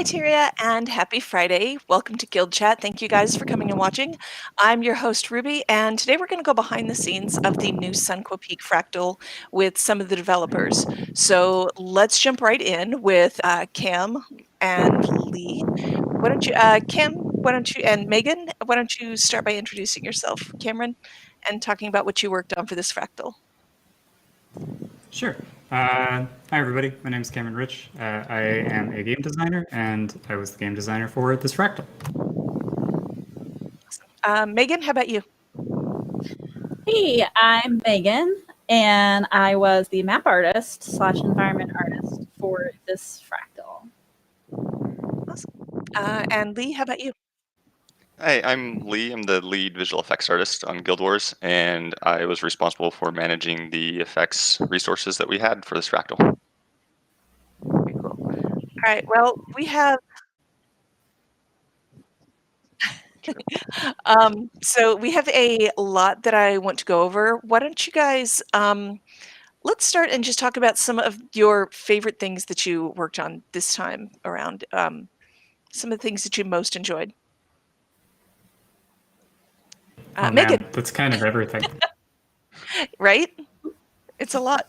Hi, Tyria, and happy Friday. Welcome to Guild Chat. Thank you guys for coming and watching. I'm your host, Ruby, and today we're going to go behind the scenes of the new Sunqua Peak Fractal with some of the developers. So let's jump right in with Cam and Lee. Why don't you, Cam, why don't you, and Meagan, why don't you start by introducing yourself, Cameron, and talking about what you worked on for this Fractal? Sure. Hi, everybody. My name is Cameron Rich. I am a game designer, and I was the game designer for this Fractal. Meagan, how about you? Hey, I'm Meagan, and I was the map artist / environment artist for this Fractal. Awesome. And Lee, how about you? Hi, I'm Lee. I'm the lead visual effects artist on Guild Wars, and I was responsible for managing the effects resources that we had for this Fractal. Very cool. All right, well, we have so we have a lot that I want to go over. Why don't you guys let's start and just talk about some of your favorite things that you worked on this time around. Some of the things that you most enjoyed. Meagan. Man, that's kind of everything. Right? It's a lot.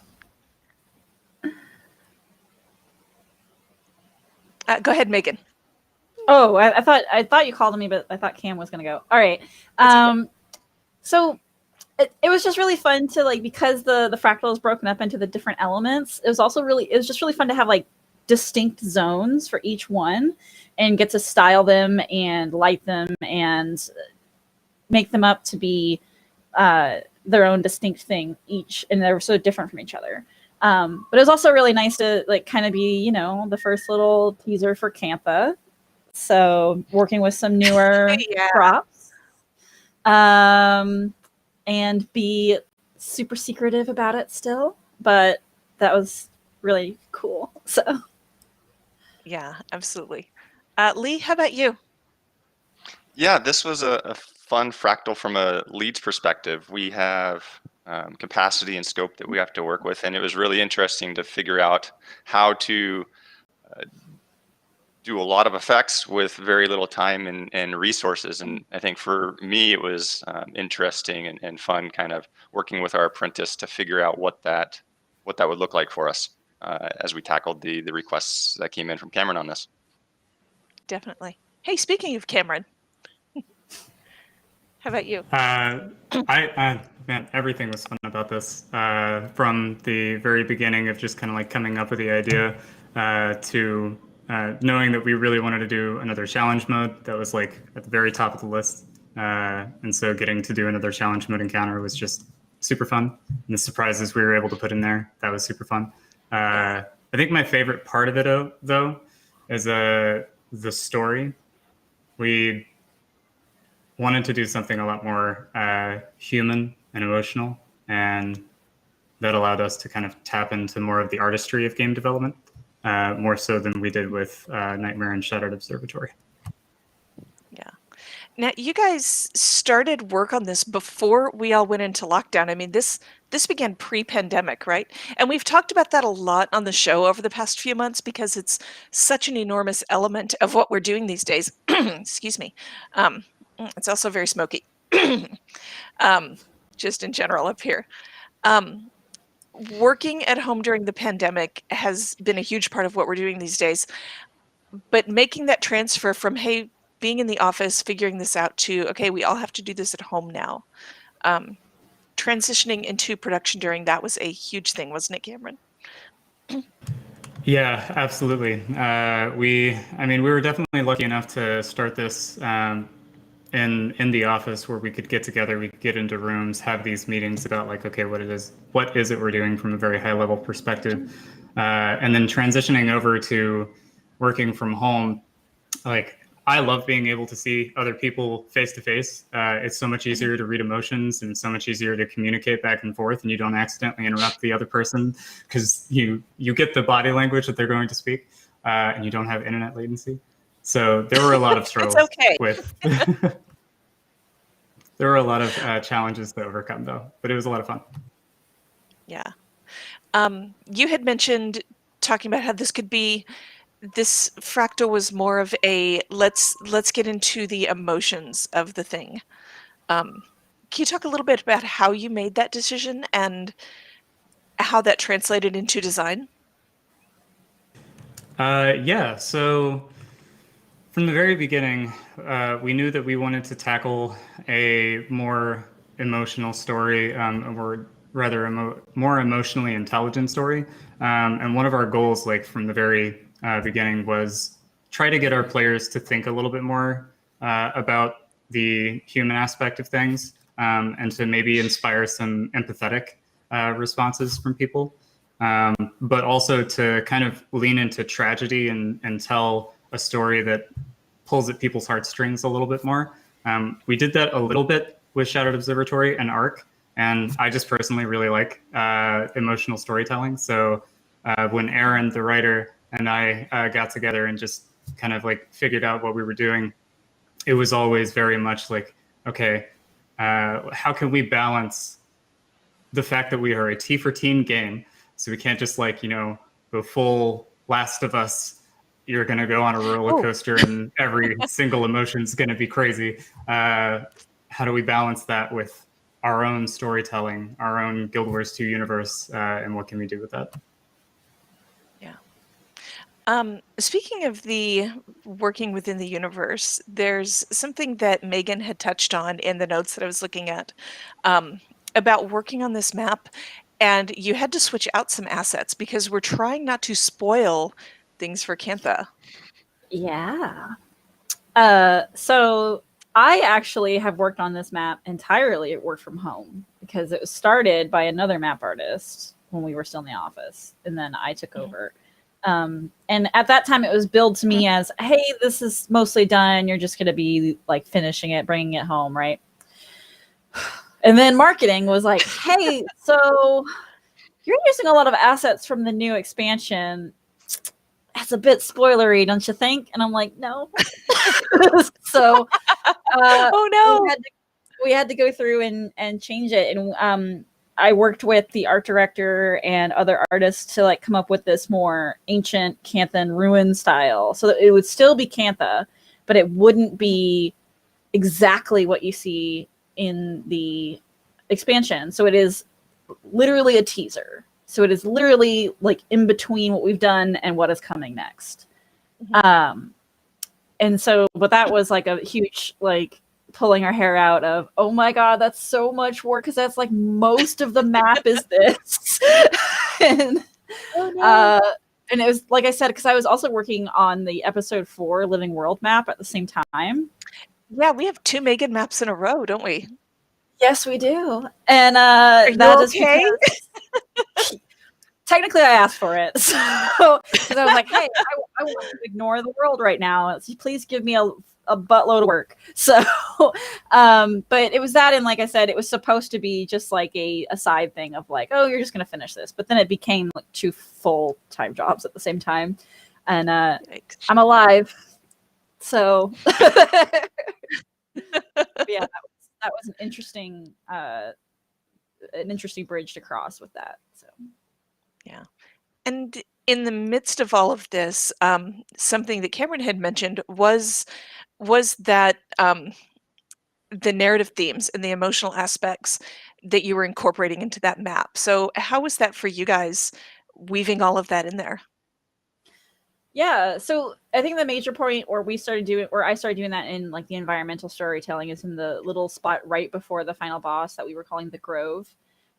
Go ahead, Meagan. Oh, I thought you called on me, but I thought Cam was gonna go. All right. So it was just really fun to because the Fractal is broken up into the different elements. It was just really fun to have distinct zones for each one and get to style them and light them and make them up to be their own distinct thing each, and they were so different from each other. But it was also really nice to kind of be, the first little teaser for Campa. So working with some newer props, and be super secretive about it still, but that was really cool. So yeah, absolutely. Lee, how about you? Yeah, this was a fun Fractal from a lead's perspective. We have capacity and scope that we have to work with, and it was really interesting to figure out how to do a lot of effects with very little time and resources. And I think for me, it was interesting and fun kind of working with our apprentice to figure out what that would look like for us as we tackled the requests that came in from Cameron on this. Definitely. Hey, speaking of Cameron, how about you? Man, everything was fun about this. From the very beginning of just kind of coming up with the idea to knowing that we really wanted to do another challenge mode that was at the very top of the list. And so getting to do another challenge mode encounter was just super fun. And the surprises we were able to put in there, that was super fun. I think my favorite part of it, though, is the story. We wanted to do something a lot more human and emotional, and that allowed us to kind of tap into more of the artistry of game development. More so than we did with Nightmare and Shattered Observatory. Yeah. Now, you guys started work on this before we all went into lockdown. I mean, this began pre-pandemic, right? And we've talked about that a lot on the show over the past few months because it's such an enormous element of what we're doing these days. Excuse me. It's also very smoky. Just in general up here. Working at home during the pandemic has been a huge part of what we're doing these days, but making that transfer from, hey, being in the office, figuring this out to, okay, we all have to do this at home now. Transitioning into production during that was a huge thing, wasn't it, Cameron? Yeah, absolutely. We were definitely lucky enough to start this in the office where we could get together, we could get into rooms, have these meetings about okay, what is it we're doing from a very high level perspective, and then transitioning over to working from home. I love being able to see other people face to face. It's so much easier to read emotions and so much easier to communicate back and forth, and you don't accidentally interrupt the other person because you get the body language that they're going to speak, and you don't have internet latency. So there were a lot of struggles with. There were a lot of challenges to overcome, though, but it was a lot of fun. Yeah. You had mentioned talking about how this could be this fractal was more of a let's get into the emotions of the thing. Can you talk a little bit about how you made that decision and how that translated into design? Yeah, so from the very beginning, we knew that we wanted to tackle a more emotional story, or rather more emotionally intelligent story. And one of our goals, like from the very beginning, was try to get our players to think a little bit more about the human aspect of things, and to maybe inspire some empathetic responses from people. But also to kind of lean into tragedy and tell a story that pulls at people's heartstrings a little bit more. We did that a little bit with Shadowed Observatory and Arc, and I just personally really like emotional storytelling. So when Aaron, the writer, and I got together and just kind of like figured out what we were doing, it was always very much like, okay, how can we balance the fact that we are a T for teen game, so we can't just like, go full Last of Us. You're going to go on a roller coaster and every single emotion is going to be crazy. How do we balance that with our own storytelling, our own Guild Wars 2 universe, and what can we do with that? Yeah. Speaking of the working within the universe, there's something that Meagan had touched on in the notes that I was looking at, about working on this map, and you had to switch out some assets because we're trying not to spoil things for Cantha. Yeah. So I actually have worked on this map entirely at work from home because it was started by another map artist when we were still in the office, and then I took over. And at that time, it was billed to me as, "Hey, this is mostly done. You're just going to be like finishing it, bringing it home, right?" And then marketing was like, "Hey, so you're using a lot of assets from the new expansion. That's a bit spoilery, don't you think?" And I'm like, "No." So oh no, we had to go through and change it. And I worked with the art director and other artists to like come up with this more ancient Canthan ruin style, so that it would still be Cantha, but it wouldn't be exactly what you see in the expansion. So it is literally a teaser. So it is literally like in between what we've done and what is coming next. And so, but that was like a huge, like, pulling our hair out of, oh my God, that's so much work. Cause that's like most of the map is this. and, and it was, like I said, cause I was also working on the episode 4 Living World map at the same time. Yeah, we have 2 Meagan maps in a row, don't we? Yes, we do. And that is okay? Because technically I asked for it. So because I was like, hey, I want to ignore the world right now. So please give me a buttload of work. So but it was that, and like I said, it was supposed to be just like a side thing of like, oh, you're just gonna finish this. But then it became like 2 full-time jobs at the same time. And I'm alive. So yeah, that was an interesting bridge to cross with that. So yeah. And in the midst of all of this, something that Cameron had mentioned was that the narrative themes and the emotional aspects that you were incorporating into that map. So how was that for you guys, weaving all of that in there? Yeah, so I think the major point where I started doing that in like the environmental storytelling is in the little spot right before the final boss that we were calling the Grove,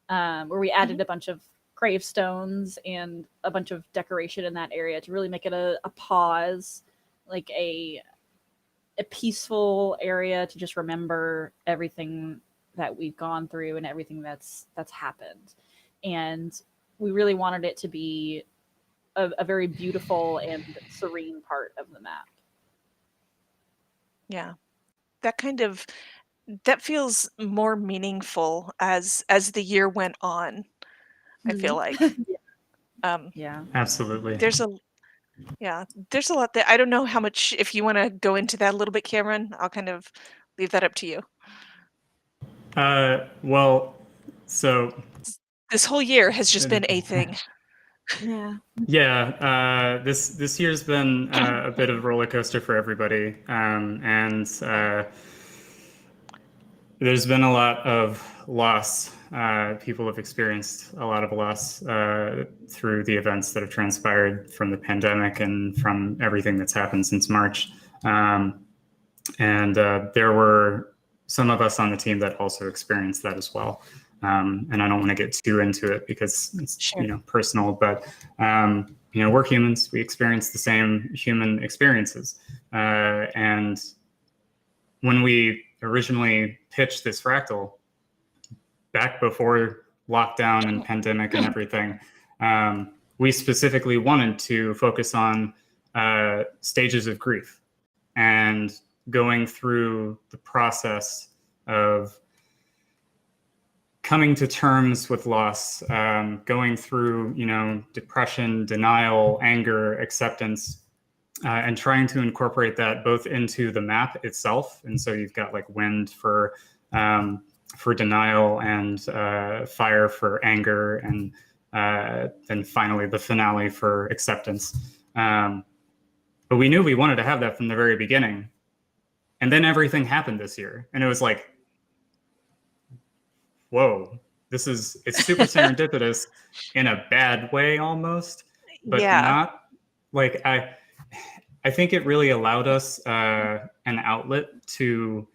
where we added a bunch of gravestones and a bunch of decoration in that area to really make it a pause, like a peaceful area to just remember everything that we've gone through and everything that's happened. And we really wanted it to be a very beautiful and serene part of the map. Yeah, that feels more meaningful as the year went on. I feel like yeah, Absolutely. there's a lot that I don't know how much, if you want to go into that a little bit, Cameron. I'll kind of leave that up to you. Well, so This whole year has just been a thing. Yeah. Yeah, this year's been a bit of a roller coaster for everybody, and there's been a lot of loss. People have experienced a lot of loss through the events that have transpired from the pandemic and from everything that's happened since March. And there were some of us on the team that also experienced that as well. And I don't want to get too into it because it's Sure. personal, but we're humans. We experience the same human experiences. And when we originally pitched this fractal back before lockdown and pandemic and everything, we specifically wanted to focus on stages of grief and going through the process of coming to terms with loss, going through, depression, denial, anger, acceptance, and trying to incorporate that both into the map itself. And so you've got like wind for denial and fire for anger, and then finally the finale for acceptance. But we knew we wanted to have that from the very beginning. And then everything happened this year. And it was like, whoa, it's super serendipitous in a bad way almost, but not like, I think it really allowed us an outlet to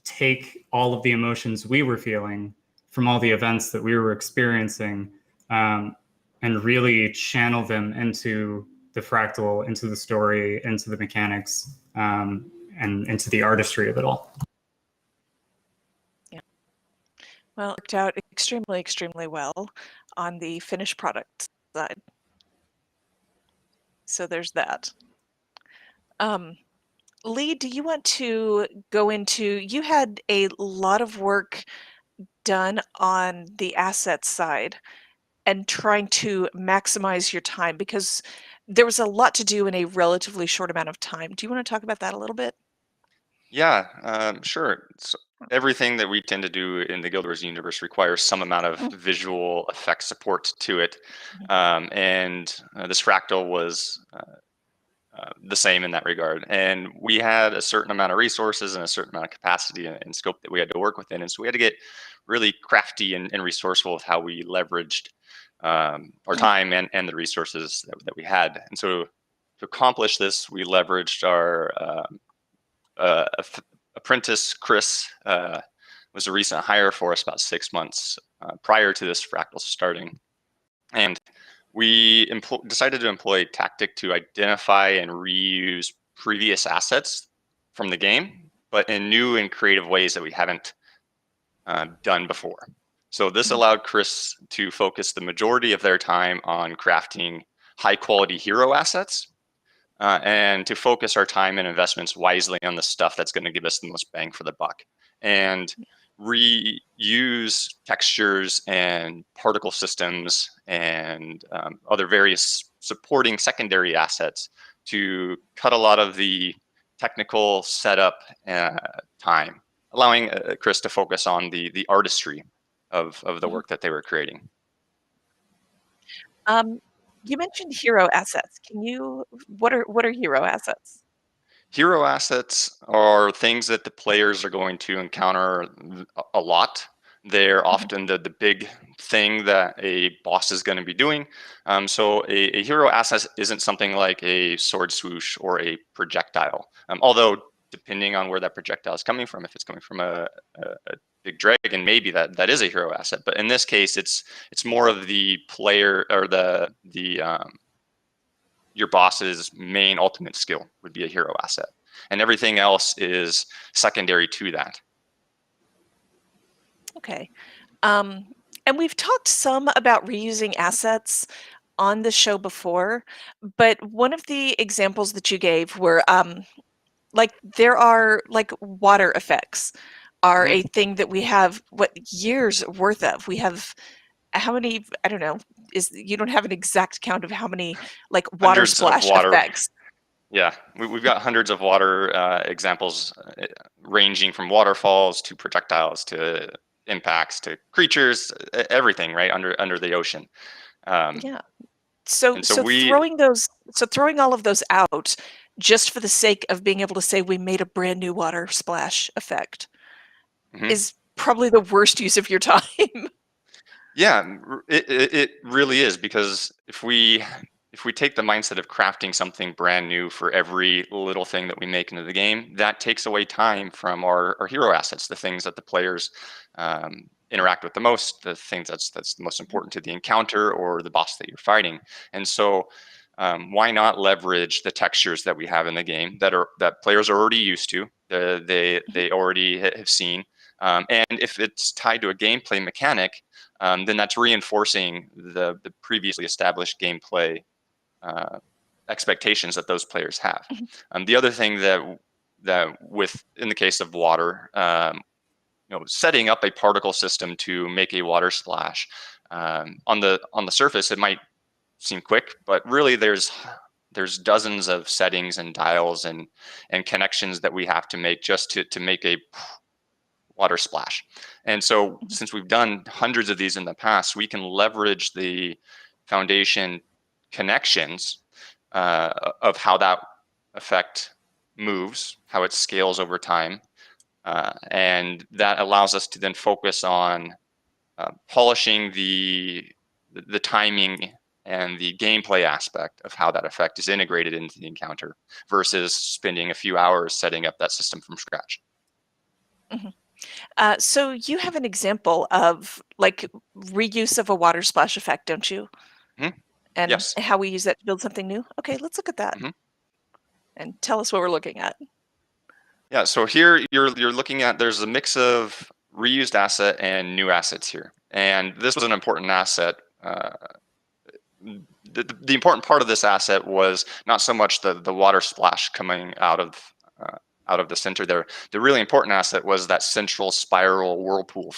take all of the emotions we were feeling from all the events that we were experiencing, and really channel them into the fractal, into the story, into the mechanics, and into the artistry of it all. Yeah. Well, it worked out extremely, extremely well on the finished product side. So there's that. Lee, do you want to go into, you had a lot of work done on the asset side and trying to maximize your time because there was a lot to do in a relatively short amount of time. Do you want to talk about that a little bit? Yeah, sure. So everything that we tend to do in the Guild Wars universe requires some amount of visual effect support to it. And this fractal was the same in that regard. And we had a certain amount of resources and a certain amount of capacity and scope that we had to work within. And so we had to get really crafty and resourceful with how we leveraged our time and the resources that we had. And so to accomplish this, we leveraged our apprentice, Chris, was a recent hire for us about 6 months prior to this fractal starting. And we decided to employ a tactic to identify and reuse previous assets from the game, but in new and creative ways that we haven't done before. So this allowed Chris to focus the majority of their time on crafting high quality hero assets, and to focus our time and investments wisely on the stuff that's going to give us the most bang for the buck, and reuse textures and particle systems and other various supporting secondary assets to cut a lot of the technical setup time, allowing Chris to focus on the artistry of the work that they were creating. You mentioned hero assets. What are hero assets? Hero assets are things that the players are going to encounter a lot. They're often the big thing that a boss is going to be doing. So a hero asset isn't something like a sword swoosh or a projectile. Although depending on where that projectile is coming from, if it's coming from a big dragon, maybe that is a hero asset. But in this case, it's more of the player or your boss's main ultimate skill would be a hero asset, and everything else is secondary to that. Okay. And we've talked some about reusing assets on the show before, but one of the examples that you gave were there are water effects are a thing that we have years worth of. We have how many, I don't know, you don't have an exact count of how many water Hundreds splash of water effects. Yeah, we've got hundreds of water examples ranging from waterfalls to projectiles to impacts to creatures, everything right under the ocean. Yeah. So And so so we, throwing all of those out just for the sake of being able to say we made a brand new water splash effect mhm. is probably the worst use of your time. Yeah, it really is, because if we take the mindset of crafting something brand new for every little thing that we make into the game, that takes away time from our hero assets, the things that the players interact with the most, the things that's the most important to the encounter or the boss that you're fighting. And so, why not leverage the textures that we have in the game that players are already used to, they already have seen, and if it's tied to a gameplay mechanic, then that's reinforcing the previously established gameplay expectations that those players have. Mhm. The other thing that with in the case of water, setting up a particle system to make a water splash, on the surface it might seem quick, but really there's dozens of settings and dials and connections that we have to make just to make a water splash. And so, Mhm. since we've done hundreds of these in the past, we can leverage the foundation connections of how that effect moves, how it scales over time. And that allows us to then focus on polishing the timing and the gameplay aspect of how that effect is integrated into the encounter versus spending a few hours setting up that system from scratch. Mhm. So you have an example of like reuse of a water splash effect, don't you? Mhm. And Yes. how we use that to build something new? Okay, let's look at that Mhm. and tell us what we're looking at. Yeah, so here you're looking at, there's a mix of reused asset and new assets here. And this was an important asset. The important part of this asset was not so much the water splash coming out of the center there. The really important asset was that central spiral whirlpool,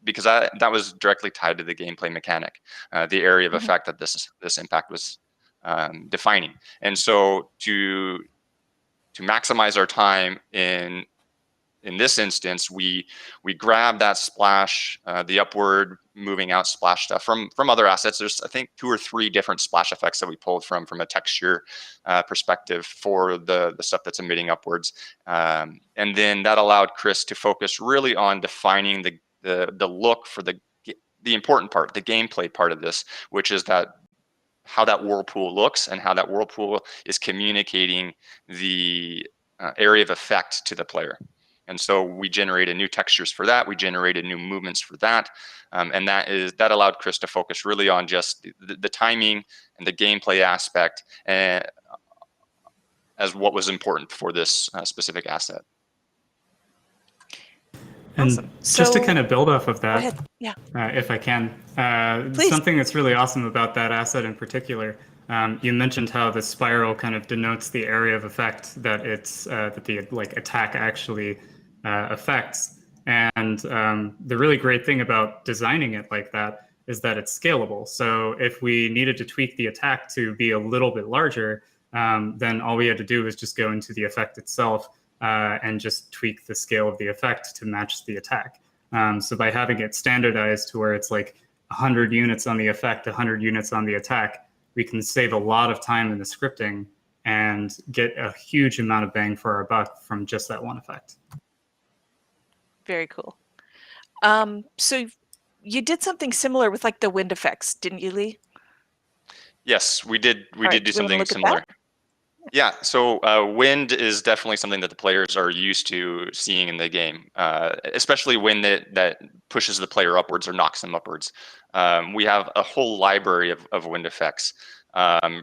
because that was directly tied to the gameplay mechanic, the area of Mhm. effect that this impact was defining. And so to maximize our time in this instance, we grab that splash, the upward moving out splash stuff from other assets. There's, I think, 2 or 3 different splash effects that we pulled from a texture perspective for the stuff that's emitting upwards, and then that allowed Chris to focus really on defining the look for the important part, the gameplay part of this, which is that how that whirlpool looks and how that whirlpool is communicating the area of effect to the player. And so we generated new textures for that. We generated new movements for that, and that allowed Chris to focus really on just the timing and the gameplay aspect, as what was important for this specific asset. And Awesome. just to kind So of build off of go that, ahead. Yeah, if I can, please. something that's really awesome about that asset in particular, you mentioned how the spiral kind of denotes the area of effect that that the like attack actually affects. And the really great thing about designing it like that is that it's scalable. So if we needed to tweak the attack to be a little bit larger, then all we had to do was just go into the effect itself and just tweak the scale of the effect to match the attack. So by having it standardized to where it's like 100 units on the effect, 100 units on the attack, we can save a lot of time in the scripting and get a huge amount of bang for our buck from just that one effect. Very cool. So you did something similar with like the wind effects, didn't you, Lee? Yes, we did. We All did right, do do we want to something look at that? similar. Yeah, so wind is definitely something that the players are used to seeing in the game, especially wind that pushes the player upwards or knocks them upwards. We have a whole library of wind effects,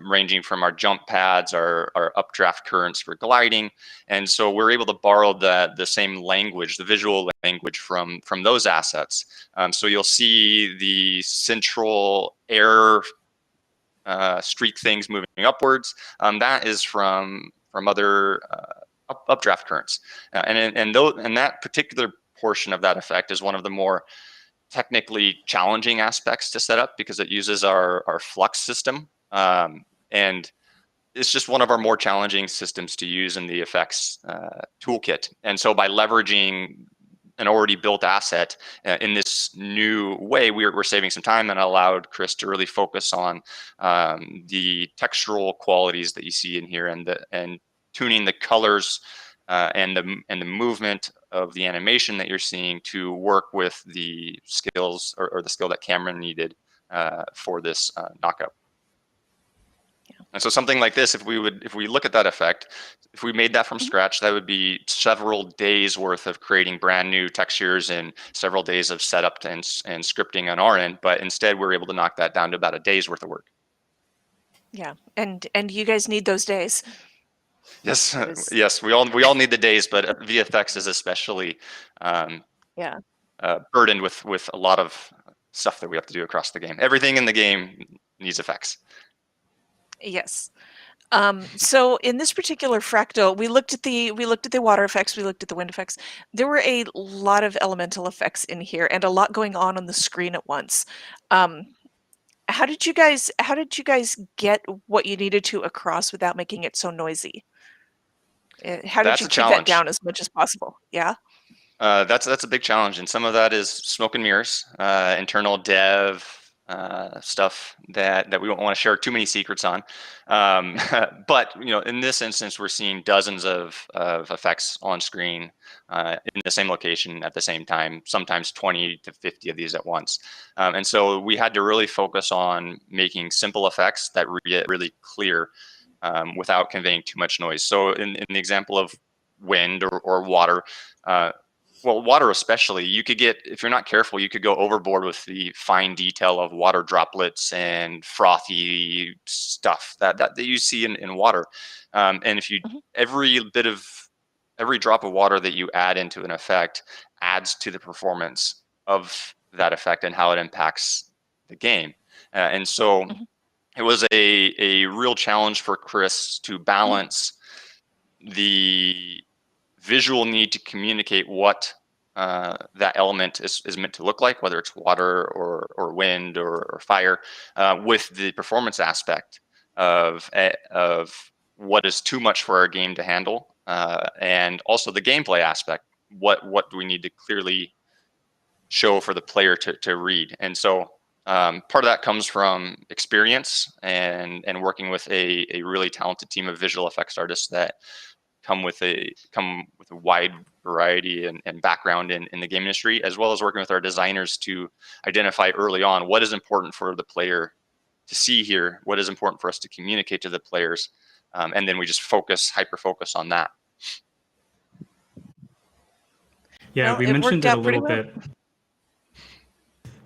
ranging from our jump pads, our updraft currents for gliding, and so we're able to borrow the same language, the visual language from those assets. So you'll see the central air streak things moving upwards. That is from other updraft currents, and that particular portion of that effect is one of the more technically challenging aspects to set up because it uses our flux system, and it's just one of our more challenging systems to use in the effects toolkit. And so by leveraging an already built asset. In this new way, we're saving some time, and allowed Chris to really focus on the textural qualities that you see in here, and tuning the colors and the movement of the animation that you're seeing to work with the skills or the skill that Cameron needed for this knockup. And so something like this, if we look at that effect, if we made that from scratch, that would be several days worth of creating brand new textures and several days of setup and scripting on our end. But instead, we're able to knock that down to about a day's worth of work. Yeah, and you guys need those days. Yes, yes, we all need the days, but VFX is especially burdened with a lot of stuff that we have to do across the game. Everything in the game needs effects. Yes. So in this particular Fractal, we looked at the water effects, we looked at the wind effects. There were a lot of elemental effects in here, and a lot going on the screen at once. How did you guys get what you needed to across without making it so noisy? How did you keep that down as much as possible? Yeah. That's a big challenge, and some of that is smoke and mirrors, internal dev stuff that we don't want to share too many secrets on. But in this instance, we're seeing dozens of effects on screen in the same location at the same time, sometimes 20 to 50 of these at once. And so we had to really focus on making simple effects that get really clear without conveying too much noise. So in the example of wind or water, well, water especially, you could get, if you're not careful, you could go overboard with the fine detail of water droplets and frothy stuff that you see in water. And if you, every drop of water that you add into an effect adds to the performance of that effect and how it impacts the game. And so it was a real challenge for Chris to balance the visual need to communicate what that element is meant to look like, whether it's water or wind or fire, with the performance aspect of what is too much for our game to handle, and also the gameplay aspect. What do we need to clearly show for the player to read? And so part of that comes from experience and working with a really talented team of visual effects artists that come with a wide variety and background in the game industry, as well as working with our designers to identify early on what is important for the player to see here, what is important for us to communicate to the players, and then we just hyper focus on that. Yeah, well, we mentioned it a little bit.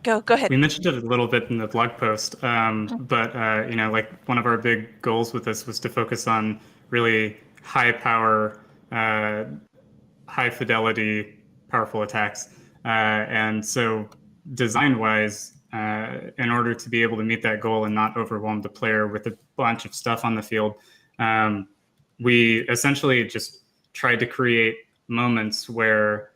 Go ahead. We mentioned it a little bit in the blog post, but like one of our big goals with this was to focus on really high power, high fidelity, powerful attacks. And so design wise, in order to be able to meet that goal and not overwhelm the player with a bunch of stuff on the field, we essentially just tried to create moments where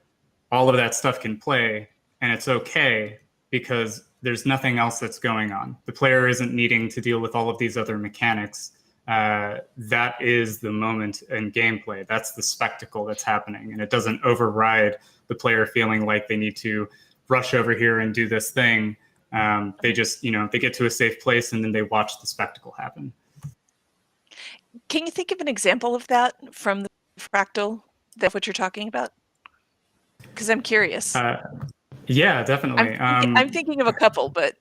all of that stuff can play, and it's okay because there's nothing else that's going on. The player isn't needing to deal with all of these other mechanics. That is the moment in gameplay. That's the spectacle that's happening, and it doesn't override the player feeling like they need to rush over here and do this thing. They just, they get to a safe place and then they watch the spectacle happen. Can you think of an example of that from the Fractal? That's what you're talking about? Because I'm curious. Yeah, definitely. I'm thinking of a couple, but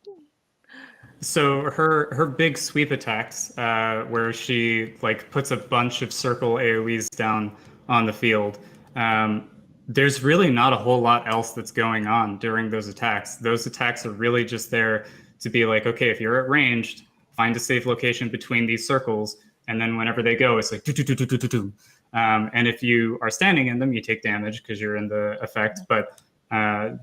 so her big sweep attacks, where she puts a bunch of circle AoEs down on the field. There's really not a whole lot else that's going on during those attacks. Those attacks are really just there to be like, okay, if you're at ranged, find a safe location between these circles, and then whenever they go, it's like do do do do do do do. And if you are standing in them, you take damage because you're in the effect, but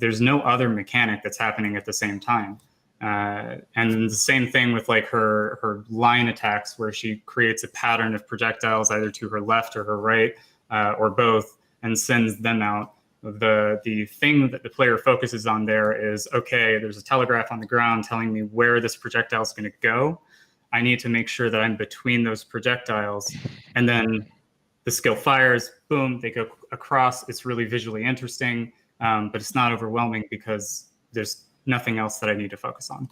there's no other mechanic that's happening at the same time. And the same thing with her line attacks, where she creates a pattern of projectiles either to her left or her right, or both, and sends them out. The thing that the player focuses on there is, okay, there's a telegraph on the ground telling me where this projectile is going to go. I need to make sure that I'm between those projectiles. And then the skill fires, boom, they go across. It's really visually interesting. but it's not overwhelming because there's nothing else that I need to focus on.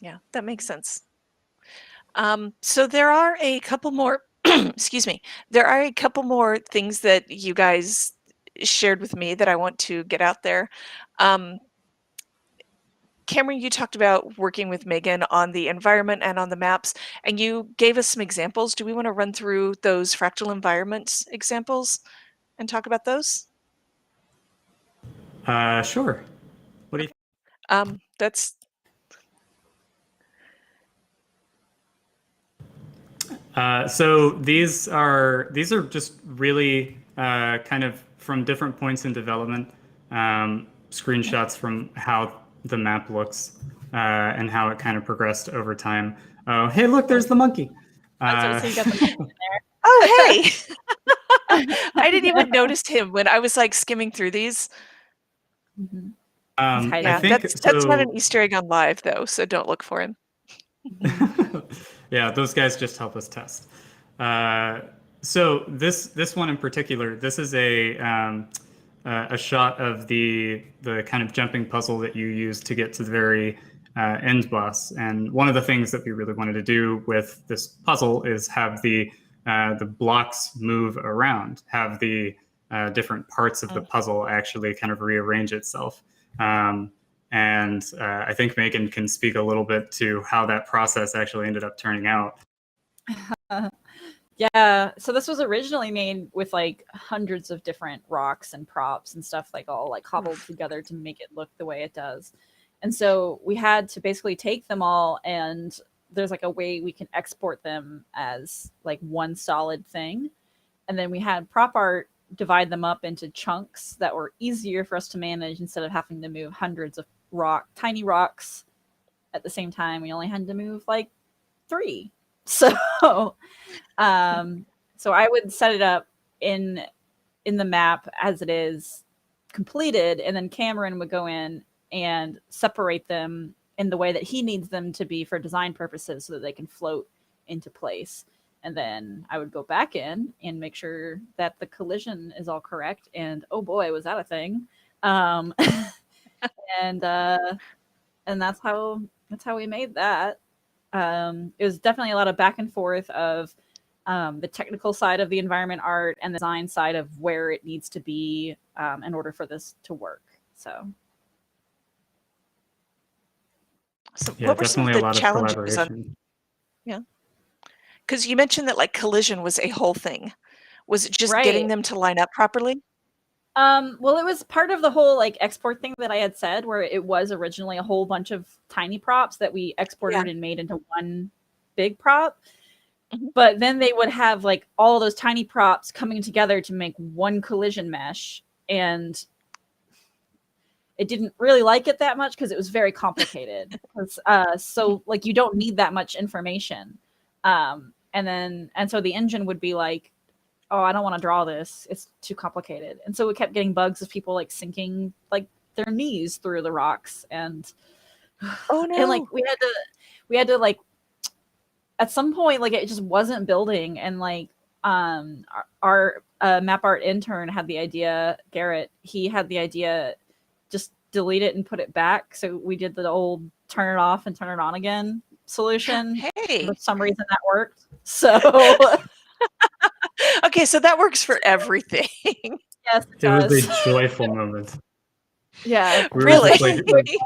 Yeah, that makes sense. So there are a couple more, excuse me, there are a couple more things that you guys shared with me that I want to get out there. Cameron, you talked about working with Meagan on the environment and on the maps, and you gave us some examples. Do we want to run through those fractal environments examples and talk about those? Sure. What do you That's So these are just really kind of from different points in development, screenshots from how the map looks and how it kind of progressed over time. Oh, hey, look, there's the monkey. So you got the monkey in there. Oh, hey! I didn't even notice him when I was like skimming through these. I think that's not an Easter egg on live though, so don't look for him. Yeah, those guys just help us test. So this one in particular, this is a shot of the kind of jumping puzzle that you use to get to the very end boss. And one of the things that we really wanted to do with this puzzle is have the blocks move around, have the different parts of the puzzle actually kind of rearrange itself. And I think Meagan can speak a little bit to how that process actually ended up turning out. Yeah, so this was originally made with like hundreds of different rocks and props and stuff like all like cobbled together to make it look the way it does. And so we had to basically take them all, and there's like a way we can export them as like one solid thing. And then we had prop art divide them up into chunks that were easier for us to manage instead of having to move hundreds of tiny rocks at the same time. We only had to move like 3. So so I would set it up in the map as it is completed, and then Cameron would go in and separate them in the way that he needs them to be for design purposes so that they can float into place. And then I would go back in and make sure that the collision is all correct. And oh boy, was that a thing. And that's how we made that. It was definitely a lot of back and forth of the technical side of the environment art and the design side of where it needs to be in order for this to work. So Yeah, what were some of definitely a the lot of challenges collaboration. Yeah, because you mentioned that like collision was a whole thing. Was it just getting them to line up properly? Well, it was part of the whole like export thing that I had said, where it was originally a whole bunch of tiny props that we exported and made into one big prop. But then they would have like all those tiny props coming together to make one collision mesh, and it didn't really like it that much because it was very complicated. So like you don't need that much information, and so the engine would be like, oh, I don't want to draw this. It's too complicated. And so we kept getting bugs of people like sinking like their knees through the rocks. And oh no. And like we had to like at some point like it just wasn't building. And like our map art intern had the idea, Garrett, he had the idea, just delete it and put it back. So we did the old turn it off and turn it on again solution. Hey. For some reason that worked. So okay, so that works for everything. Yes, it was a joyful moment. Yeah, really.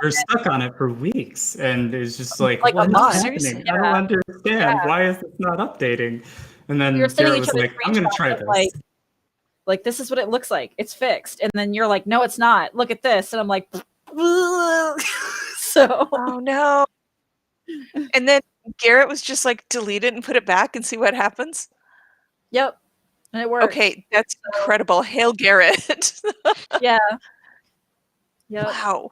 We're stuck on it for weeks, and it's just like what is happening? Yeah. I don't understand. Yeah. Why is it not updating? And then Garrett was like, "I'm going to try this." Like this is what it looks like. It's fixed, and then you're like, "No, it's not. Look at this," and I'm like, so. Oh no. And then Garrett was just like, delete it and put it back and see what happens. Yep. And it worked. Okay, that's incredible. Hail Garrett. Yeah. Yep. Wow.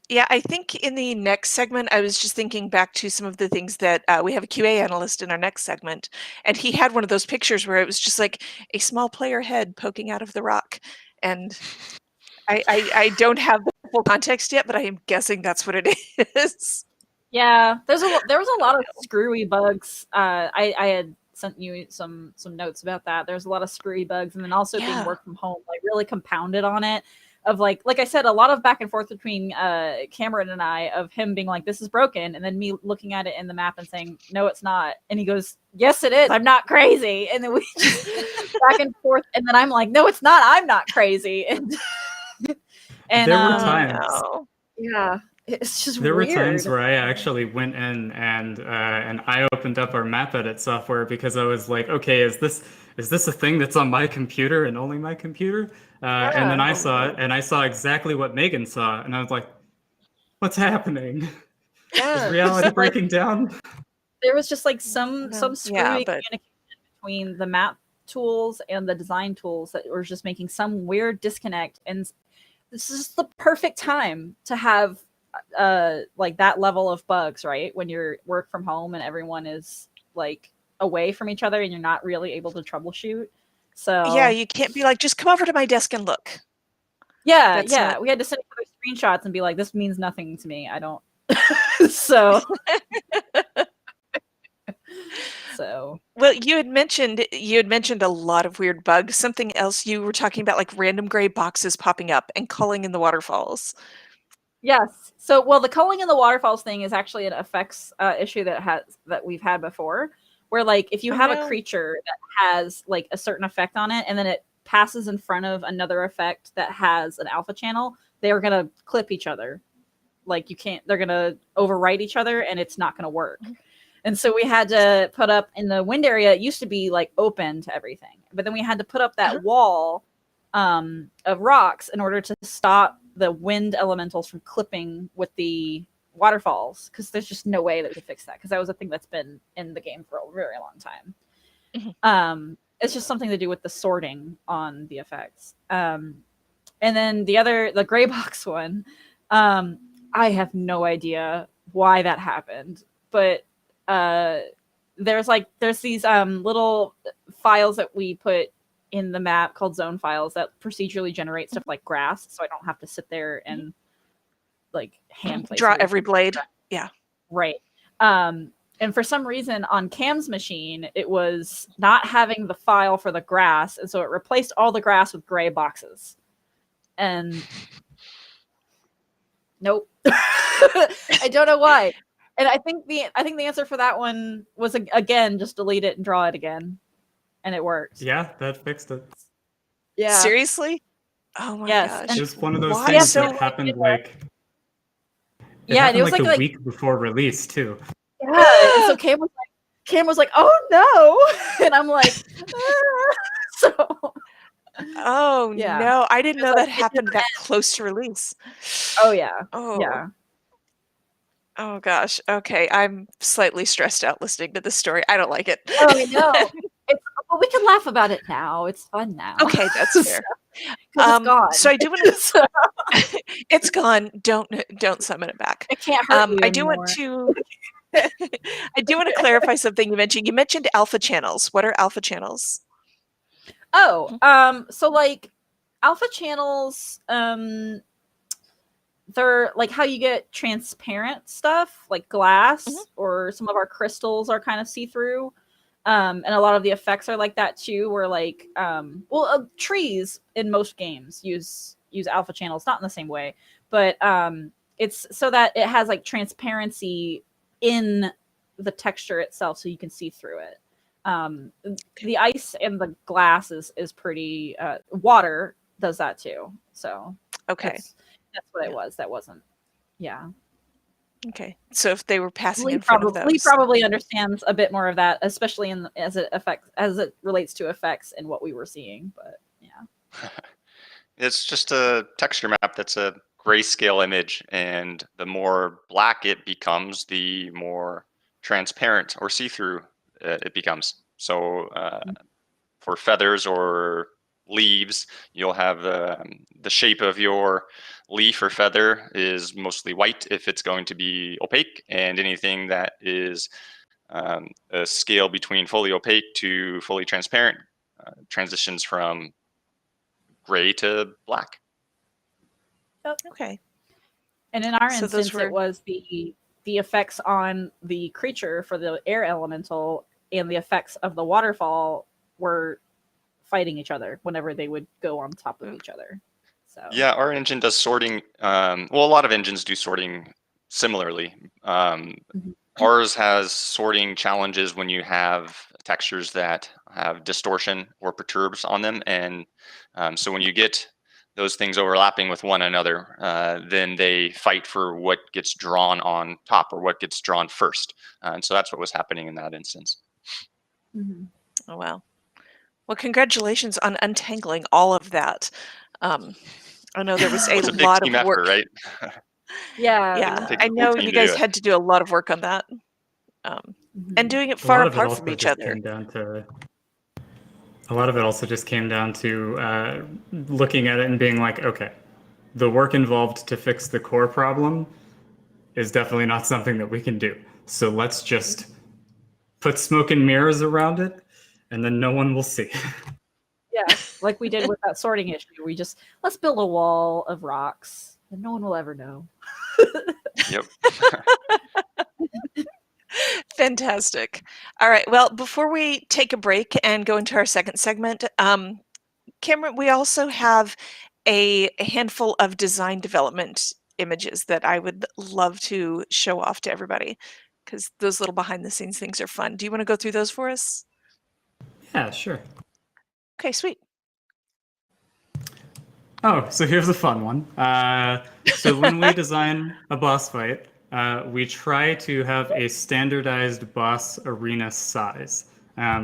Yeah, I think in the next segment, I was just thinking back to some of the things that we have a QA analyst in our next segment, and he had one of those pictures where it was just like a small player head poking out of the rock. And I don't have the full context yet, but I am guessing that's what it is. Yeah, there was a lot of screwy bugs. I had sent you some notes about that. There's a lot of screwy bugs, and then also being work from home like really compounded on it. Of like I said, a lot of back and forth between Cameron and I of him being like, this is broken, and then me looking at it in the map and saying, no, it's not. And he goes, yes, it is. I'm not crazy. And then we just back and forth. And then I'm like, no, it's not. I'm not crazy. And there were times. Yeah. It's just there weird. were times where I actually went in and I opened up our map edit software because I was like, okay, is this a thing that's on my computer and only my computer? And then I saw it, and I saw exactly what Meagan saw, and I was like, what's happening? Is reality breaking down? There was just like some screwy communication between the map tools and the design tools that were just making some weird disconnect. And this is the perfect time to have like that level of bugs, right? When you're work from home and everyone is like away from each other and you're not really able to troubleshoot. So yeah, you can't be like, just come over to my desk and look. Yeah, we had to send each other screenshots and be like, this means nothing to me. I don't. So. Well, you had mentioned a lot of weird bugs. Something else you were talking about, like random gray boxes popping up and culling in the waterfalls. Yes. So, well, the culling in the waterfalls thing is actually an effects issue that we've had before, where like if you have a creature that has like a certain effect on it, and then it passes in front of another effect that has an alpha channel, they are gonna clip each other. Like they're gonna overwrite each other, and it's not gonna work. And so we had to put up in the wind area. It used to be like open to everything, but then we had to put up that wall of rocks in order to stop the wind elementals from clipping with the waterfalls, because there's just no way that we could fix that, because that was a thing that's been in the game for a very long time. It's just something to do with the sorting on the effects. And then the gray box one, I have no idea why that happened, but there's these little files that we put in the map called zone files that procedurally generate stuff like grass, so I don't have to sit there and like hand place draw every blade. Yeah, right. And for some reason on Cam's machine, it was not having the file for the grass, and so it replaced all the grass with gray boxes. And nope. I don't know why. And I think the answer for that one was, again, just delete it and draw it again, and it works. Yeah, that fixed it. Yeah. Seriously? Oh my gosh! It was one of those things that happened like. It was like the week before release too. Yeah. So Cam was like, oh no, and I'm like, so. Oh no! I didn't know that happened that close to release. Oh yeah. Oh yeah. Oh gosh. Okay, I'm slightly stressed out listening to this story. I don't like it. Oh no. Well, we can laugh about it now. It's fun now. Okay, that's fair. It's gone. So I do want to. It's gone. Don't summon it back. It can't hurt you I do want to. I do want to clarify something you mentioned. You mentioned alpha channels. What are alpha channels? Oh, so like alpha channels, they're like how you get transparent stuff like glass, or some of our crystals are kind of see-through. And a lot of the effects are like that too, where like, trees in most games use alpha channels, not in the same way, but it's so that it has like transparency in the texture itself, so you can see through it. The ice and the glass is pretty, water does that too. So okay, that's what it was. That wasn't, yeah. Okay, so if they were passing in front of those, Lee probably understands a bit more of that, especially as it relates to effects and what we were seeing. But yeah, it's just a texture map that's a grayscale image, and the more black it becomes, the more transparent or see-through it becomes. So for feathers or leaves, you'll have the shape of your leaf or feather is mostly white if it's going to be opaque, and anything that is a scale between fully opaque to fully transparent transitions from gray to black. Okay. And in our instance, it was the effects on the creature for the air elemental and the effects of the waterfall were fighting each other whenever they would go on top of each other. So Yeah, our engine does sorting. Well, a lot of engines do sorting similarly. Ours has sorting challenges when you have textures that have distortion or perturbs on them. And so when you get those things overlapping with one another, then they fight for what gets drawn on top or what gets drawn first. And so that's what was happening in that instance. Oh, wow. Well, congratulations on untangling all of that. I know there was It's a big lot team of work. effort, right? yeah, Takes I a whole know team you to do guys it. had to do a lot of work on that. And doing it far apart from each other. A lot of it also just came down to looking at it and being like, okay, the work involved to fix the core problem is definitely not something that we can do. So let's just put smoke and mirrors around it, and then no one will see. Yeah, like we did with that sorting issue. Let's build a wall of rocks and no one will ever know. Yep. Fantastic. All right. Well, before we take a break and go into our second segment, Cameron, we also have a handful of design development images that I would love to show off to everybody because those little behind the scenes things are fun. Do you want to go through those for us? Yeah, sure. Okay, sweet. Oh, so here's a fun one. So when we design a boss fight, we try to have a standardized boss arena size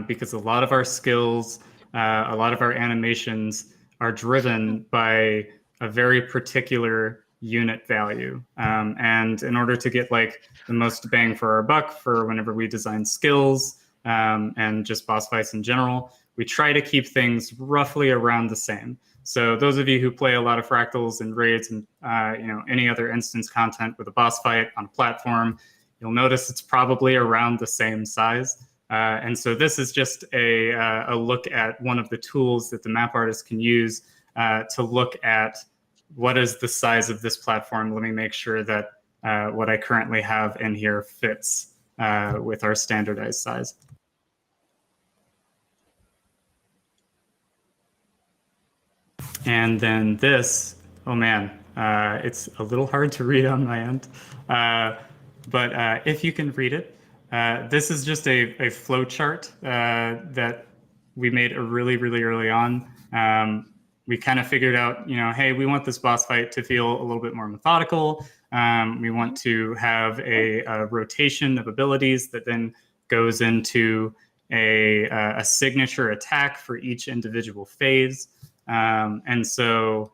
because a lot of our skills, a lot of our animations are driven by a very particular unit value. And in order to get like the most bang for our buck for whenever we design skills and just boss fights in general, we try to keep things roughly around the same. So those of you who play a lot of fractals and raids and any other instance content with a boss fight on a platform, you'll notice it's probably around the same size. And so this is just a look at one of the tools that the map artist can use to look at what is the size of this platform. Let me make sure that what I currently have in here fits with our standardized size. And then this, oh man, it's a little hard to read on my end. But if you can read it, this is just a flow chart that we made really, really early on. We kind of figured out, hey, we want this boss fight to feel a little bit more methodical. We want to have a rotation of abilities that then goes into a signature attack for each individual phase. And so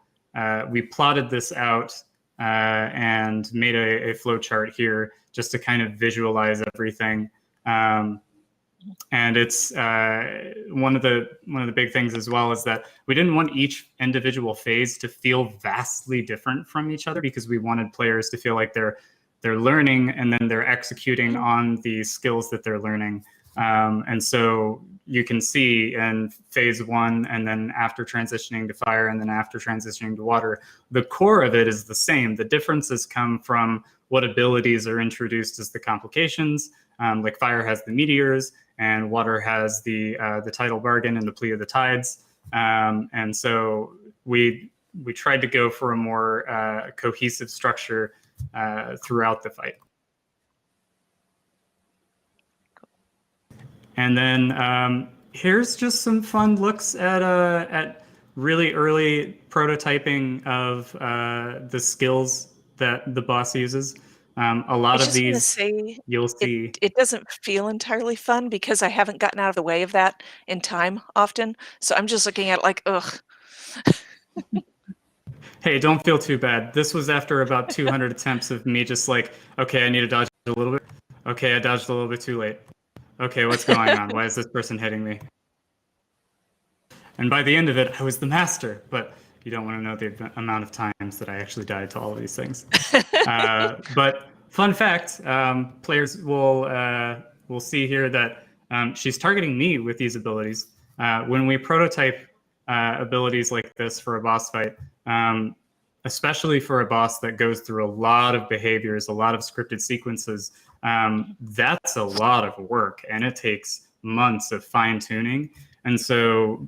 we plotted this out and made a flow chart here just to kind of visualize everything. And it's one of the big things as well is that we didn't want each individual phase to feel vastly different from each other because we wanted players to feel like they're learning and then they're executing on the skills that they're learning. And so you can see in phase one, and then after transitioning to fire, and then after transitioning to water, the core of it is the same. The differences come from what abilities are introduced as the complications. Like fire has the meteors, and water has the tidal bargain and the plea of the tides. And so we tried to go for a more cohesive structure throughout the fight. And then here's just some fun looks at really early prototyping of the skills that the boss uses. A lot of these you'll see. It doesn't feel entirely fun because I haven't gotten out of the way of that in time often. So I'm just looking at it like, ugh. Hey, don't feel too bad. This was after about 200 attempts of me just like, okay, I need to dodge a little bit. Okay, I dodged a little bit too late. Okay, what's going on? Why is this person hitting me? And by the end of it, I was the master, but you don't want to know the amount of times that I actually died to all of these things. But fun fact, players will see here that she's targeting me with these abilities. When we prototype abilities like this for a boss fight, especially for a boss that goes through a lot of behaviors, a lot of scripted sequences, that's a lot of work, and it takes months of fine tuning. And so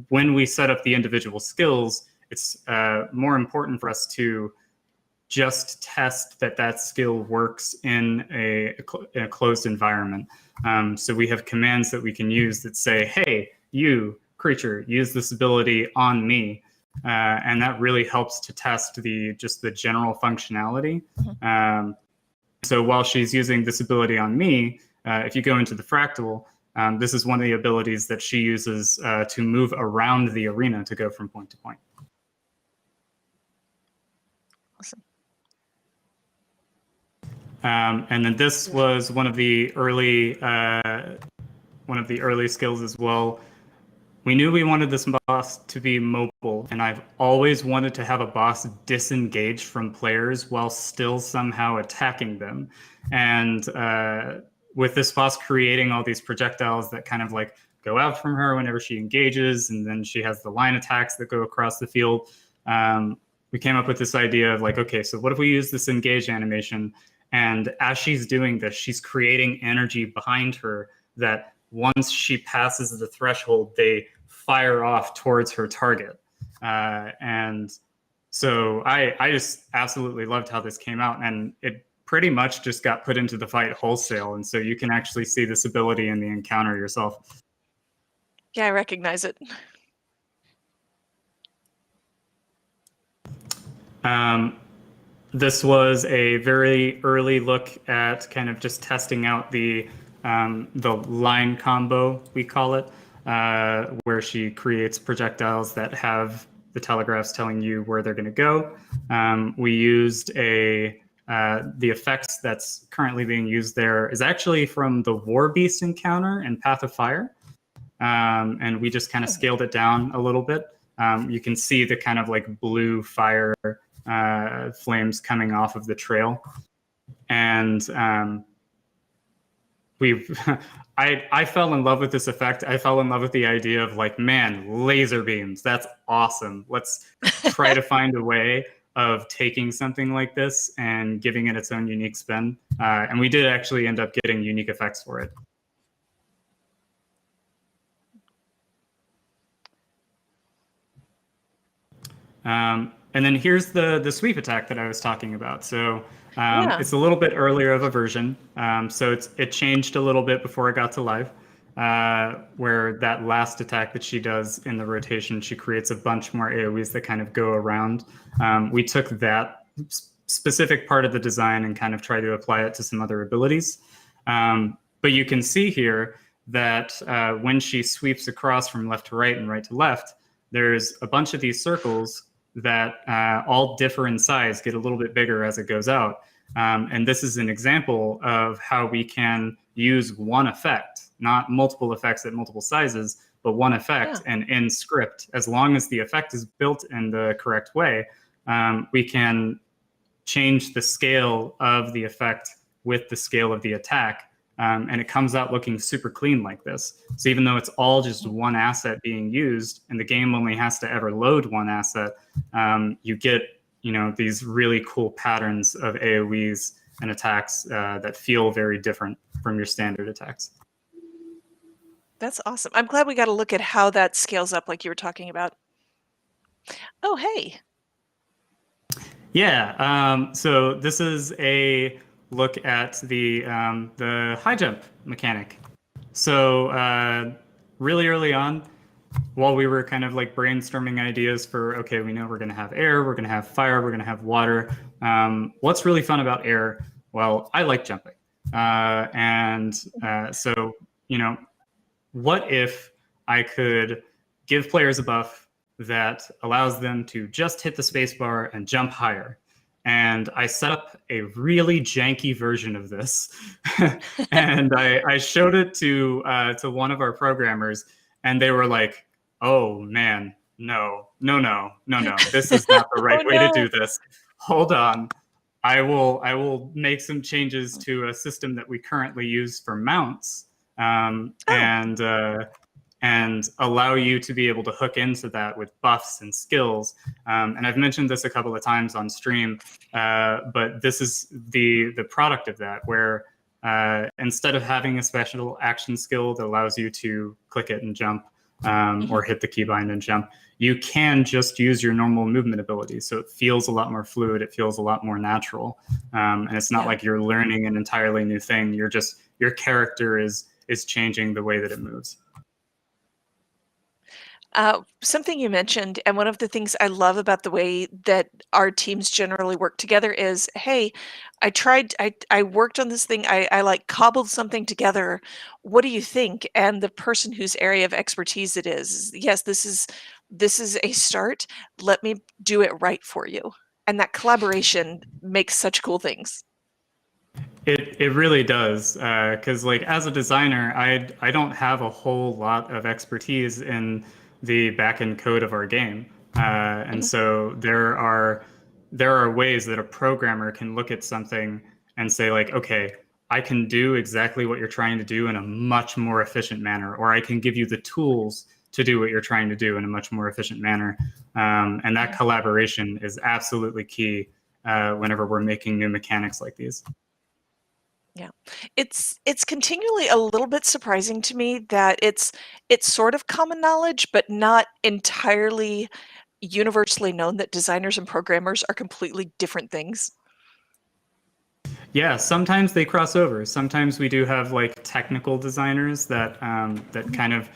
when we set up the individual skills, it's more important for us to just test that skill works in a closed environment. So we have commands that we can use that say, hey, you creature, use this ability on me. And that really helps to test the general functionality. So while she's using this ability on me, if you go into the Fractal, this is one of the abilities that she uses to move around the arena to go from point to point. Awesome. And then this was one of the early skills as well. We knew we wanted this boss to be mobile, and I've always wanted to have a boss disengage from players while still somehow attacking them. And with this boss creating all these projectiles that kind of like go out from her whenever she engages, and then she has the line attacks that go across the field, we came up with this idea of like, okay, so what if we use this engage animation, and as she's doing this, she's creating energy behind her that once she passes the threshold, they fire off towards her target. And so I just absolutely loved how this came out, and it pretty much just got put into the fight wholesale. And so you can actually see this ability in the encounter yourself. Yeah, I recognize it. This was a very early look at kind of just testing out the line combo, we call it, where she creates projectiles that have the telegraphs telling you where they're going to go. We used the effects that's currently being used there is actually from the War Beast encounter in Path of Fire. And we just kind of scaled it down a little bit. You can see the kind of like blue fire flames coming off of the trail. And I fell in love with this effect. I fell in love with the idea of like, man, laser beams, that's awesome. Let's try to find a way of taking something like this and giving it its own unique spin. And we did actually end up getting unique effects for it. And then here's the sweep attack that I was talking about. So it's a little bit earlier of a version. So it changed a little bit before it got to live, where that last attack that she does in the rotation, she creates a bunch more AoEs that kind of go around. We took that specific part of the design and kind of tried to apply it to some other abilities. But you can see here that when she sweeps across from left to right and right to left, there's a bunch of these circles that all differ in size, get a little bit bigger as it goes out. And this is an example of how we can use one effect, not multiple effects at multiple sizes, but one effect. And in script, as long as the effect is built in the correct way, we can change the scale of the effect with the scale of the attack. And it comes out looking super clean like this. So even though it's all just one asset being used and the game only has to ever load one asset, you get these really cool patterns of AoEs and attacks that feel very different from your standard attacks. That's awesome. I'm glad we got to look at how that scales up like you were talking about. Oh, hey. Yeah, so this is a look at the high jump mechanic. So really early on, while we were kind of like brainstorming ideas for, okay, we know we're going to have air, we're going to have fire, we're going to have water. What's really fun about air? Well, I like jumping. So, what if I could give players a buff that allows them to just hit the spacebar and jump higher? And I set up a really janky version of this, and I showed it to one of our programmers, and they were like, "Oh man, no, this is not the right way to do this. Hold on, I will make some changes to a system that we currently use for mounts, and allow you to be able to hook into that with buffs and skills." And I've mentioned this a couple of times on stream, but this is the product of that, where instead of having a special action skill that allows you to click it and jump, or hit the keybind and jump, you can just use your normal movement abilities. So it feels a lot more fluid. It feels a lot more natural. And it's not like you're learning an entirely new thing. Your character is changing the way that it moves. Something you mentioned, and one of the things I love about the way that our teams generally work together is, hey, I worked on this thing, I like cobbled something together. What do you think? And the person whose area of expertise it is, yes, this is a start. Let me do it right for you. And that collaboration makes such cool things. It really does, because like as a designer, I don't have a whole lot of expertise in the back-end code of our game, and so there are ways that a programmer can look at something and say like, okay, I can do exactly what you're trying to do in a much more efficient manner, or I can give you the tools to do what you're trying to do in a much more efficient manner, and that collaboration is absolutely key whenever we're making new mechanics like these. Yeah. It's continually a little bit surprising to me that it's sort of common knowledge, but not entirely universally known that designers and programmers are completely different things. Yeah, sometimes they cross over. Sometimes we do have like technical designers that that kind of,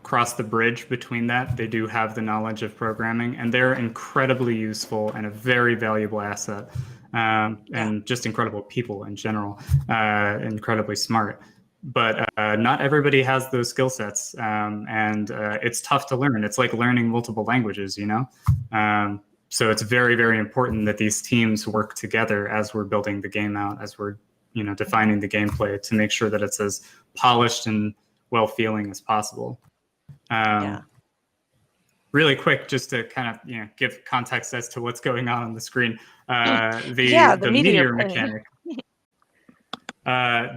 cross the bridge between that. They do have the knowledge of programming, and they're incredibly useful and a very valuable asset. And just incredible people in general, incredibly smart. But not everybody has those skill sets, and it's tough to learn. It's like learning multiple languages, so it's very, very important that these teams work together as we're building the game out, as we're defining the gameplay, to make sure that it's as polished and well-feeling as possible. Really quick, just to kind of give context as to what's going on the screen. The meteor mechanic.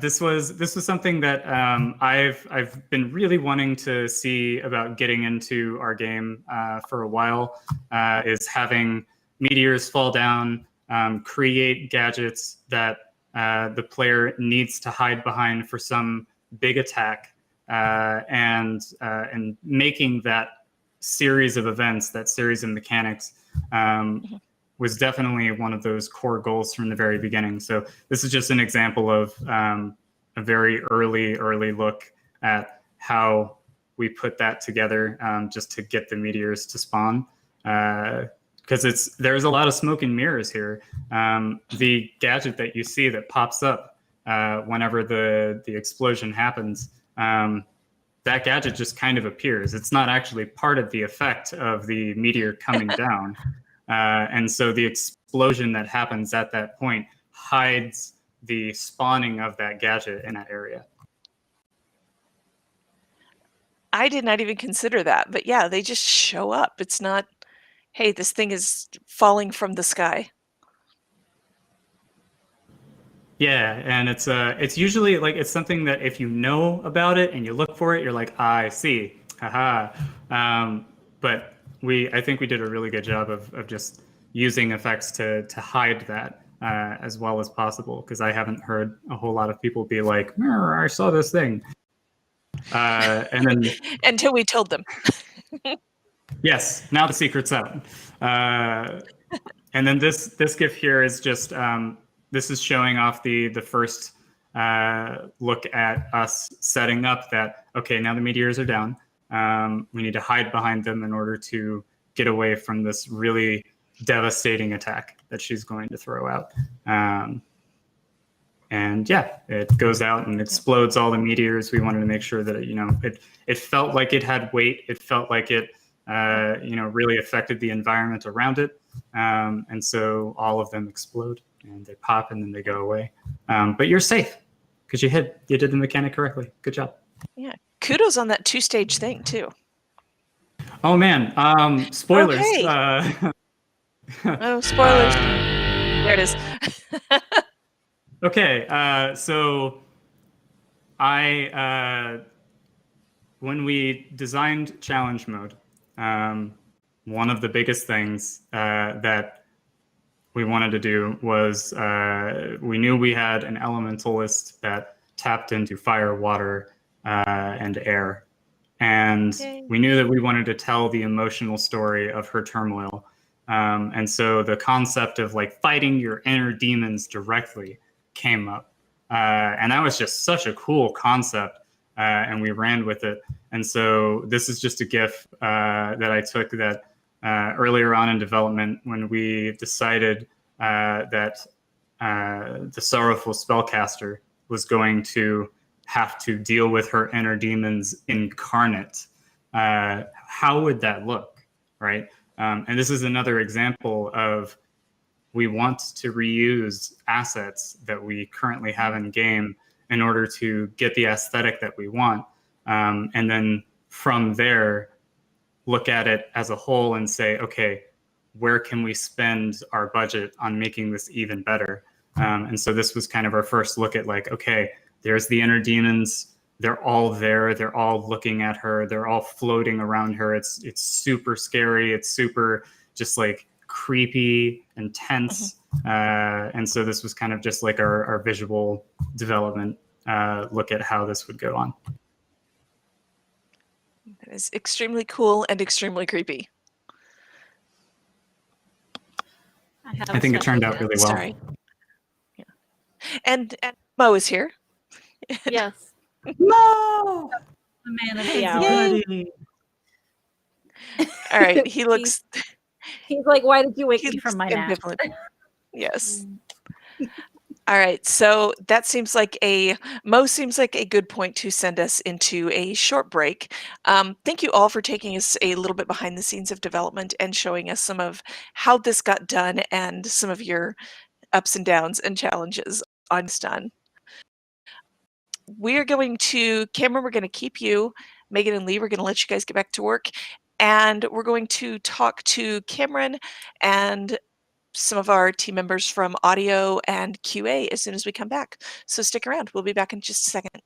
This was something that I've been really wanting to see about getting into our game for a while. Is having meteors fall down, create gadgets that the player needs to hide behind for some big attack, and making that series of events, that series of mechanics, was definitely one of those core goals from the very beginning. So this is just an example of a very early look at how we put that together, just to get the meteors to spawn. Because there's a lot of smoke and mirrors here. The gadget that you see that pops up whenever the explosion happens, that gadget just kind of appears. It's not actually part of the effect of the meteor coming down. And so the explosion that happens at that point hides the spawning of that gadget in that area. I did not even consider that, but yeah, they just show up. It's not, hey, this thing is falling from the sky. Yeah, and it's usually like, it's something that if you know about it and you look for it, you're like, I see, haha. But I think we did a really good job of just using effects to hide that as well as possible, because I haven't heard a whole lot of people be like, I saw this thing. And then until we told them. Yes, now the secret's out. And then this GIF here is just, this is showing off the first look at us setting up that, okay, now the meteors are down. We need to hide behind them in order to get away from this really devastating attack that she's going to throw out. And yeah, it goes out and explodes all the meteors. We wanted to make sure that it felt like it had weight. It felt like it really affected the environment around it. And so all of them explode and they pop and then they go away. But you're safe because you did the mechanic correctly. Good job. Yeah. Kudos on that 2-stage thing too. Oh man, spoilers. Okay. Oh, spoilers. There it is. Okay, so when we designed challenge mode, one of the biggest things that we wanted to do was we knew we had an elementalist that tapped into fire, water, and air. And Yay. we knew that we wanted to tell the emotional story of her turmoil. And so the concept of like fighting your inner demons directly came up. And that was just such a cool concept. And we ran with it. And so this is just a GIF that I took that earlier on in development when we decided that the sorrowful spellcaster was going to have to deal with her inner demons incarnate. How would that look, right? And this is another example of we want to reuse assets that we currently have in game in order to get the aesthetic that we want. And then from there, look at it as a whole and say, okay, where can we spend our budget on making this even better? And so this was kind of our first look at like, okay, there's the inner demons. They're all there. They're all looking at her. They're all floating around her. It's super scary. It's super just like creepy and tense. And so this was kind of just like our visual development look at how this would go on. That is extremely cool and extremely creepy. I think it turned out really well. Sorry. Yeah. And Mo is here. Yes. No! The man of the hour. Yay. All right. He looks. He's like, why did you wake me from my nap? Ambivalent. Yes. All right. So that seems like Mo seems like a good point to send us into a short break. Thank you all for taking us a little bit behind the scenes of development and showing us some of how this got done and some of your ups and downs and challenges on this done. We're going to, Cameron, we're going to keep you. Meagan and Lee, we're going to let you guys get back to work. And we're going to talk to Cameron and some of our team members from audio and QA as soon as we come back. So stick around. We'll be back in just a second.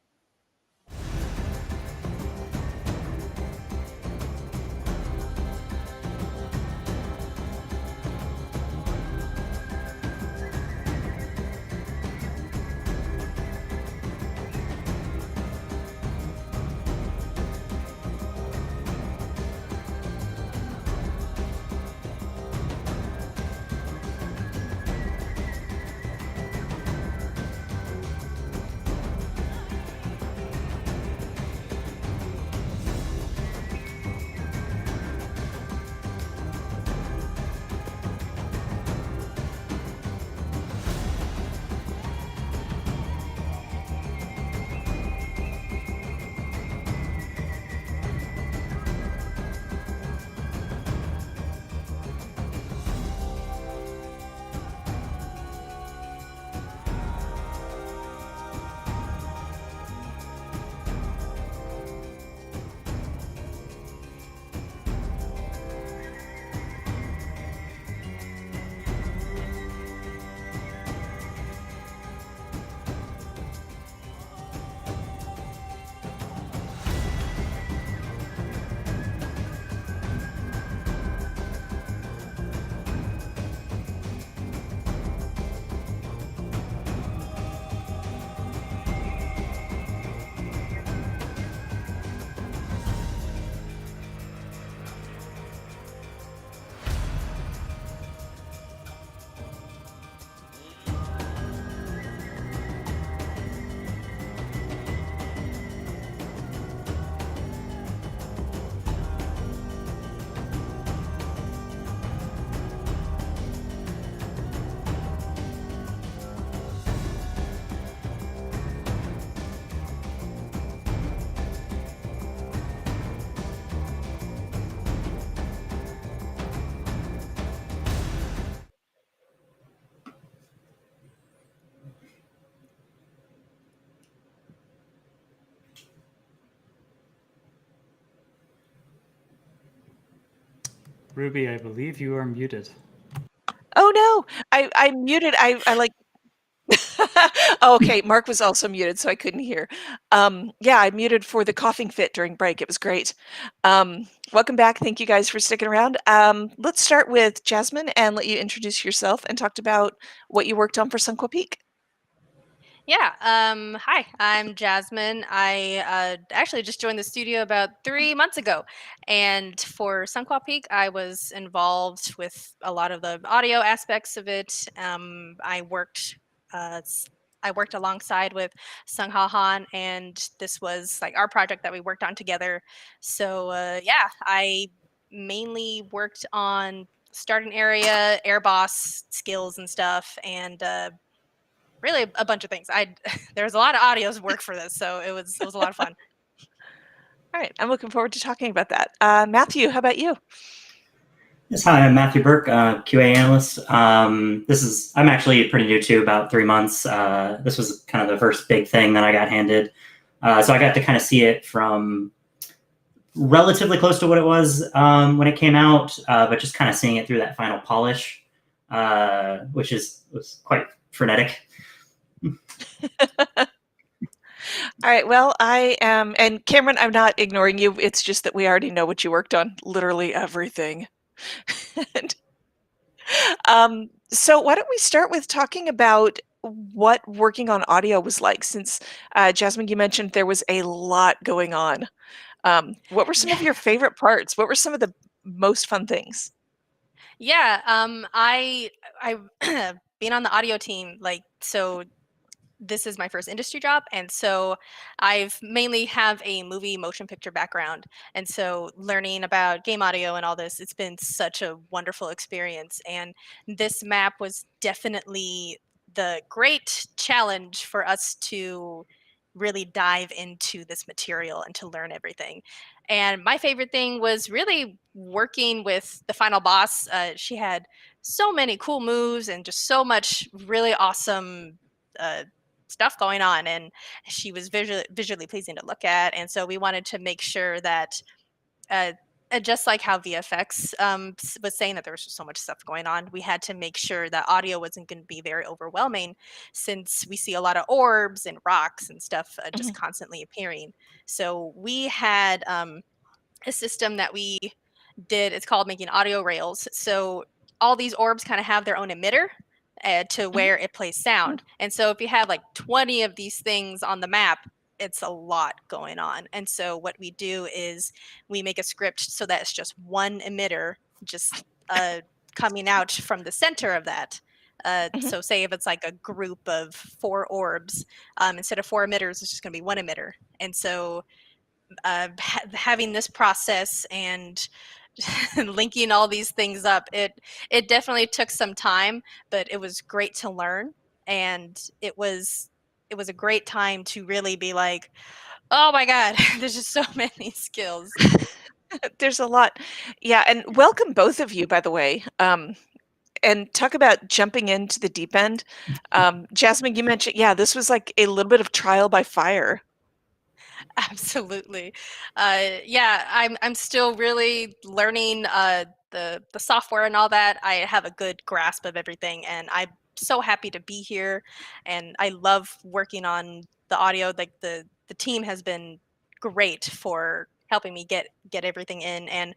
Ruby, I believe you are muted. Oh no, I muted. I like Okay, Mark was also muted, so I couldn't hear. Yeah, I muted for the coughing fit during break. It was great. Welcome back. Thank you guys for sticking around. Let's start with Jasmine and let you introduce yourself and talk about what you worked on for Sunqua Peak. Yeah. Hi, I'm Jasmine. I actually just joined the studio about 3 months ago, and for Sunqua Peak, I was involved with a lot of the audio aspects of it. Uh, s- I worked alongside with Sung Ha Han, and this was like our project that we worked on together. So yeah, I mainly worked on starting area, air boss skills and stuff, and really a bunch of things. There's a lot of audios work for this, so it was a lot of fun. All right, I'm looking forward to talking about that. Matthew, how about you? Yes, hi, I'm Matthew Burke, QA analyst. I'm actually pretty new too, about 3 months. This was kind of the first big thing that I got handed. So I got to kind of see it from relatively close to what it was when it came out, but just kind of seeing it through that final polish, which was quite frenetic. All right, well, I am, and Cameron, I'm not ignoring you. It's just that we already know what you worked on, literally everything. So why don't we start with talking about what working on audio was like, since Jasmine, you mentioned there was a lot going on. What were some of your favorite parts? What were some of the most fun things? Yeah, I being on the audio team, like so this is my first industry job, and so I've mainly have a movie motion picture background, and so learning about game audio and all this, it's been such a wonderful experience. And this map was definitely the great challenge for us to really dive into this material and to learn everything. And my favorite thing was really working with the final boss. She had so many cool moves and just so much really awesome stuff going on, and she was visually pleasing to look at. And so we wanted to make sure that uh, just like how VFX was saying that there was just so much stuff going on, we had to make sure that audio wasn't going to be very overwhelming, since we see a lot of orbs and rocks and stuff just Mhm. constantly appearing. So we had a system that we did. It's called making audio rails. So all these orbs kind of have their own emitter to Mhm. where it plays sound. And so if you have like 20 of these things on the map, it's a lot going on. And so what we do is we make a script so that it's just one emitter just coming out from the center of that. Mhm. So say if it's like a group of 4 orbs, instead of 4 emitters, it's just going to be 1 emitter. And so having this process and linking all these things up, it definitely took some time, but it was great to learn. And it was a great time to really be like, oh my god, there's just so many skills. There's a lot. Yeah, and welcome both of you, by the way. And talk about jumping into the deep end. Jasmine, you mentioned, yeah, this was like a little bit of trial by fire. Absolutely. Yeah, I'm still really learning the software and all that. I have a good grasp of everything, and I'm so happy to be here. And I love working on the audio. Like the team has been great for helping me get everything in. And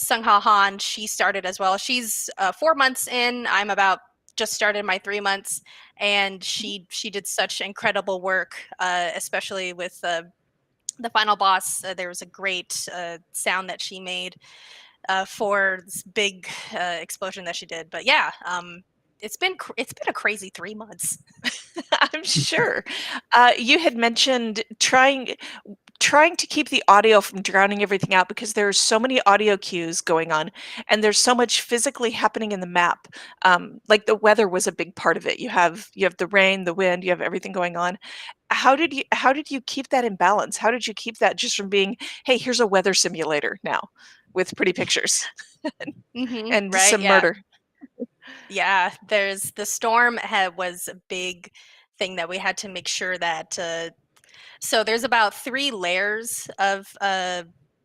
Sung Ha Han, she started as well. She's 4 months in. I'm about just started my 3 months, and she did such incredible work, especially with the final boss. There was a great sound that she made for this big explosion that she did. But yeah, it's been a crazy 3 months. I'm sure. You had mentioned trying to keep the audio from drowning everything out, because there's so many audio cues going on and there's so much physically happening in the map. Like the weather was a big part of it. You have the rain, the wind, you have everything going on. How did you keep that in balance? How did you keep that just from being, hey, here's a weather simulator now with pretty pictures and Right? some Yeah. murder? Yeah. There's the storm was a big thing that we had to make sure that so there's about 3 layers of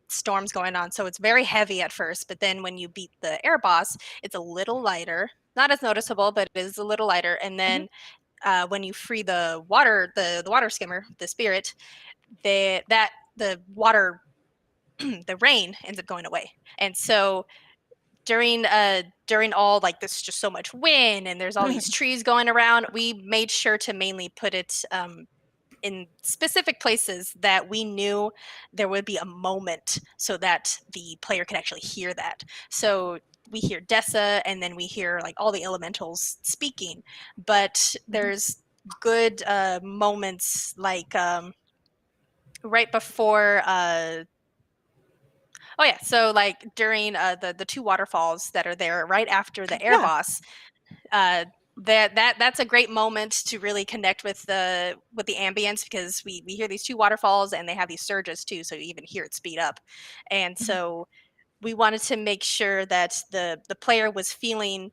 storms going on. So it's very heavy at first, but then when you beat the air boss, it's a little lighter. Not as noticeable, but it is a little lighter. And Mhm. then when you free the water, the water skimmer, the spirit, the water, the rain ends up going away. And so during all like this, just so much wind and there's all these trees going around, we made sure to mainly put it in specific places that we knew there would be a moment so that the player could actually hear that. So we hear Dessa, and then we hear like all the elementals speaking, but there's good moments like right before oh yeah, so like during the two waterfalls that are there right after the air boss, that's a great moment to really connect with the ambience, because we hear these two waterfalls and they have these surges too, so you even hear it speed up. And so we wanted to make sure that the player was feeling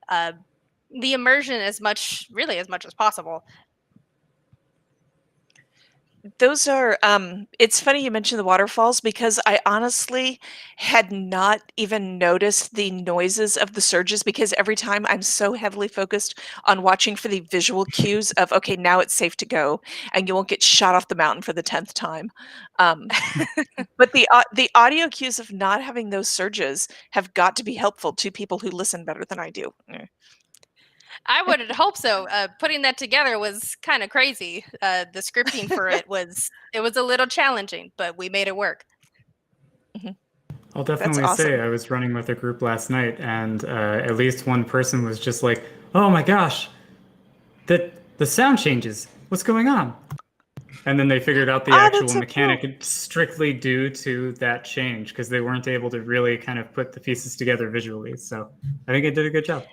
the immersion as much as possible. Those are it's funny you mentioned the waterfalls, because I honestly had not even noticed the noises of the surges, because every time I'm so heavily focused on watching for the visual cues of, okay, now it's safe to go and you won't get shot off the mountain for the 10th time. But the audio cues of not having those surges have got to be helpful to people who listen better than I do. I would hope so. Putting that together was kind of crazy. The scripting for it was a little challenging, but we made it work. I'll definitely say I was running with a group last night, and at least one person was just like, "Oh my gosh, the sound changes. What's going on?" And then they figured out the actual mechanic it's strictly due to that change, because they weren't able to really kind of put the pieces together visually. So I think it did a good job.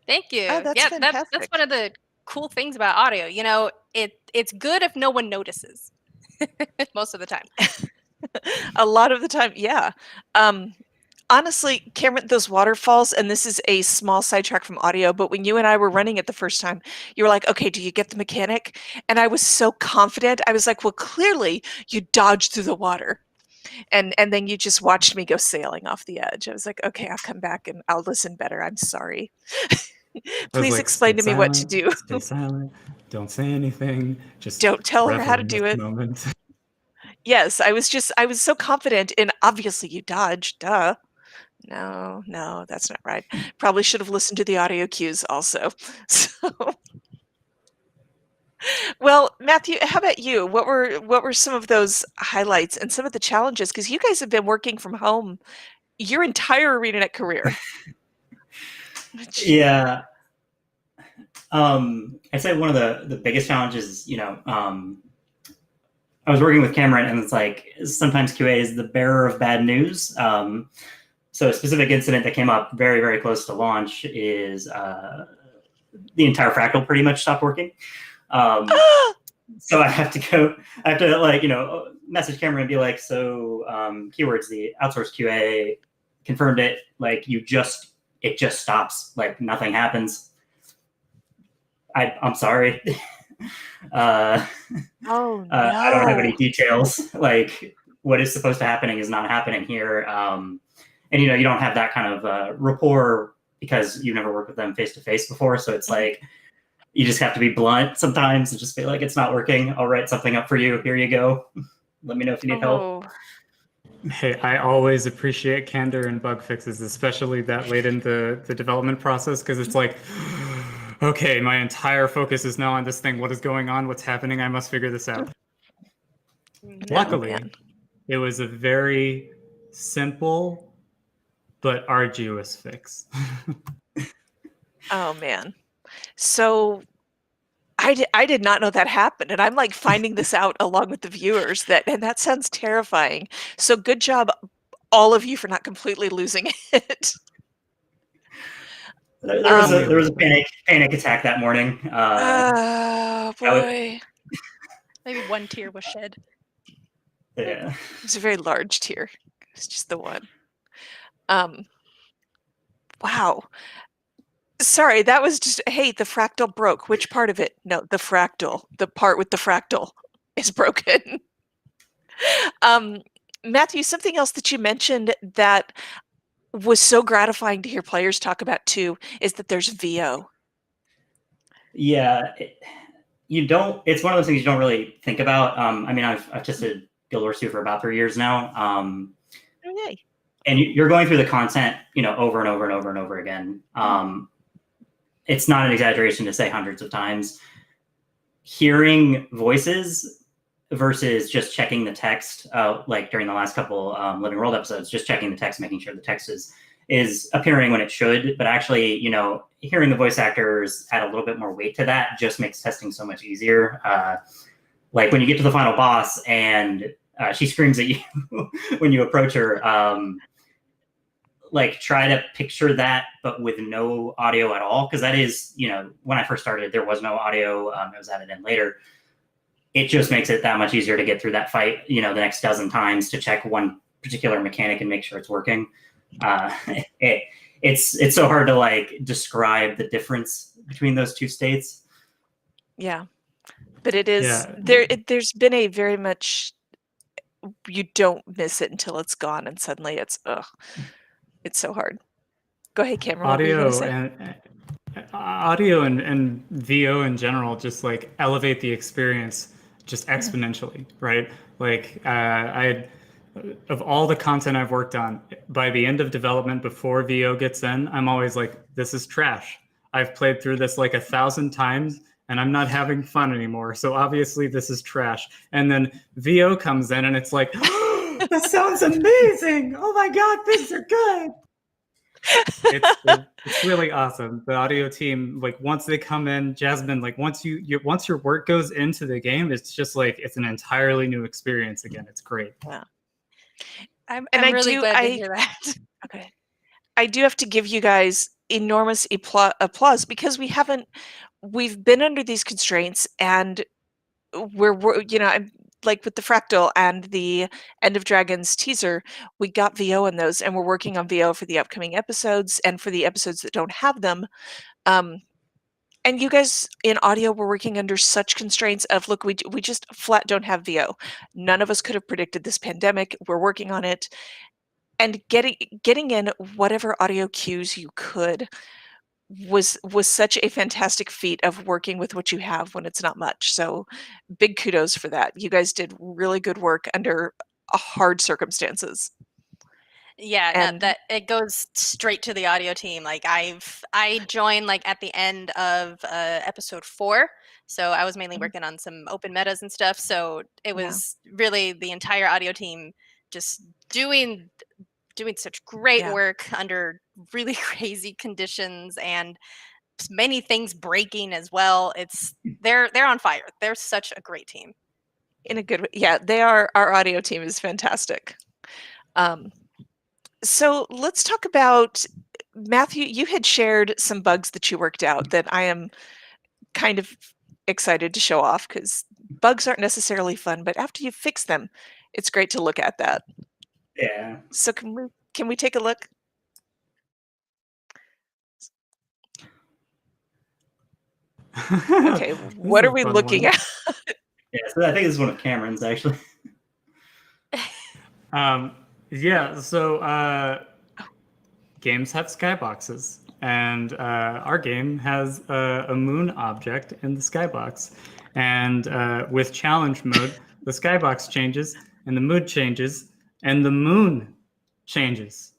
Thank you. Oh, that's fantastic. That's one of the cool things about audio. You know, it's good if no one notices most of the time. A lot of the time, yeah. Honestly, Cameron, those waterfalls, and this is a small sidetrack from audio, but when you and I were running it the first time, you were like, okay, do you get the mechanic? And I was so confident. I was like, well, clearly you dodged through the water. And then you just watched me go sailing off the edge. I was like, okay, I'll come back and I'll listen better. I'm sorry. Please explain to me what to do. Stay silent. Don't say anything. Just don't tell her how to do it. Moment. Yes, I was so confident in, obviously you dodged, duh. No, that's not right. Probably should have listened to the audio cues also. So, well, Matthew, how about you? What were some of those highlights and some of the challenges? Because you guys have been working from home your entire ArenaNet career. Yeah. I'd say one of the biggest challenges, I was working with Cameron, and it's like sometimes QA is the bearer of bad news. So a specific incident that came up very, very close to launch is the entire Fractal pretty much stopped working. So I have to message Cameron and be like, so keywords, the outsourced QA confirmed it, like it just stops, like nothing happens. I'm sorry. Oh, no. I don't have any details. Like what is supposed to happening is not happening here. And you don't have that kind of rapport because you've never worked with them face to face before. So it's like you just have to be blunt sometimes and just be like, it's not working. I'll write something up for you. Here you go. Let me know if you need help. Hey, I always appreciate candor and bug fixes, especially that late in the development process, because it's like, okay, my entire focus is now on this thing. What is going on? What's happening? I must figure this out. Luckily, it was a very simple but arduous fix. Oh, man. So I did not know that happened, and I'm like finding this out along with the viewers, and that sounds terrifying. So good job, all of you, for not completely losing it. There was a panic attack that morning. Oh boy! Maybe one tear was shed. Yeah, it's a very large tear. It's just the one. Wow. Sorry, that was just, hey, the fractal broke. Which part of it? No, the fractal. The part with the fractal is broken. Matthew, something else that you mentioned that was so gratifying to hear players talk about too is that there's VO. Yeah, you don't. It's one of those things you don't really think about. I mean, I've tested Guild Wars 2 for about 3 years now. Okay. And you're going through the content, over and over and over and over again. It's not an exaggeration to say hundreds of times. Hearing voices versus just checking the text, like during the last couple Living World episodes, just checking the text, making sure the text is appearing when it should. But actually, hearing the voice actors add a little bit more weight to that just makes testing so much easier. Like when you get to the final boss and she screams at you when you approach her, like try to picture that, but with no audio at all. Cause that is, when I first started, there was no audio. It was added in later. It just makes it that much easier to get through that fight, the next dozen times to check one particular mechanic and make sure it's working. It's so hard to like describe the difference between those two states. Yeah. But it is, Yeah. there's been a very much, you don't miss it until it's gone and suddenly it's so hard. Go ahead, Cameron. What were you gonna say? Audio and VO in general just like elevate the experience just exponentially, right? Like of all the content I've worked on, by the end of development before VO gets in, I'm always like, this is trash. I've played through this like 1,000 times and I'm not having fun anymore. So obviously this is trash. And then VO comes in and it's like, oh, that sounds amazing. Oh my God, things are good. It's really awesome. The audio team, like once they come in, Jasmine, like once your work goes into the game, it's just like it's an entirely new experience again. It's great. Yeah. I'm really glad to hear that. Okay. I do have to give you guys enormous applause because we've been under these constraints and we're like with the Fractal and the End of Dragons teaser, we got VO in those and we're working on VO for the upcoming episodes and for the episodes that don't have them. And you guys in audio were working under such constraints of, look, we just flat don't have VO. None of us could have predicted this pandemic. We're working on it. And getting in whatever audio cues you could was such a fantastic feat of working with what you have when it's not much. So big kudos for that. You guys did really good work under hard circumstances. Yeah, And that it goes straight to the audio team. Like I joined like at the end of episode 4, so I was mainly working on some open metas and stuff. So it was really the entire audio team just doing such great work under really crazy conditions and many things breaking as well. They're on fire. They're such a great team. In a good way. Yeah, they are. Our audio team is fantastic. So let's talk about, Matthew, you had shared some bugs that you worked out that I am kind of excited to show off because bugs aren't necessarily fun, but after you fix them, it's great to look at that. Yeah. So can we take a look? Okay, what are we looking at? Yeah, so I think this is one of Cameron's actually. Yeah, so games have skyboxes, and our game has a moon object in the skybox. And with challenge mode, the skybox changes, and the mood changes, and the moon changes.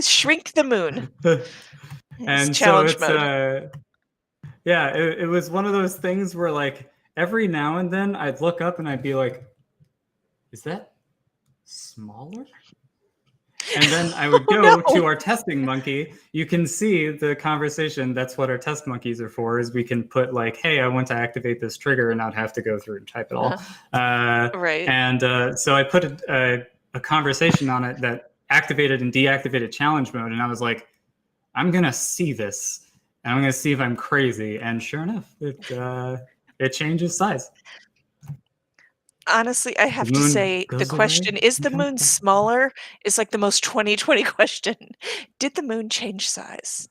Shrink the moon. And challenge so it's mode. Yeah, it was one of those things where like every now and then I'd look up and I'd be like, is that smaller? And then I would go to our testing monkey. You can see the conversation. That's what our test monkeys are for, is we can put like, hey, I want to activate this trigger and not have to go through and type it all. Right. And so I put a conversation on it that activated and deactivated challenge mode. And I was like, I'm going to see this and I'm going to see if I'm crazy. And sure enough, it changes size. Honestly, I have to say the question, is the moon smaller, is like the most 2020 question. Did the moon change size?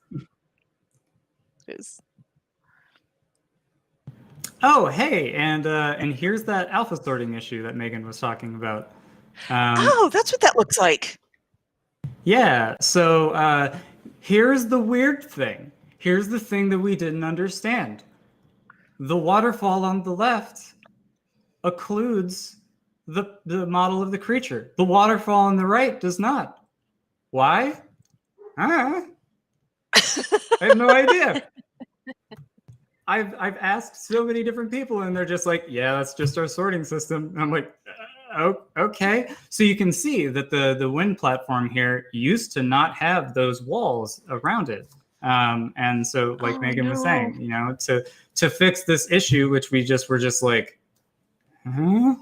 Oh, hey, and here's that alpha sorting issue that Meagan was talking about. Oh, that's what that looks like. Yeah, so here's the weird thing. Here's the thing that we didn't understand. the waterfall on the left occludes the model of the creature. The waterfall on the right does not. Why? I have no idea. I've asked so many different people, and they're just like, yeah, that's just our sorting system. And I'm like, oh, okay. So you can see that the wind platform here used to not have those walls around it. And so, like Meagan was saying, you know, to fix this issue, which we were just like, huh?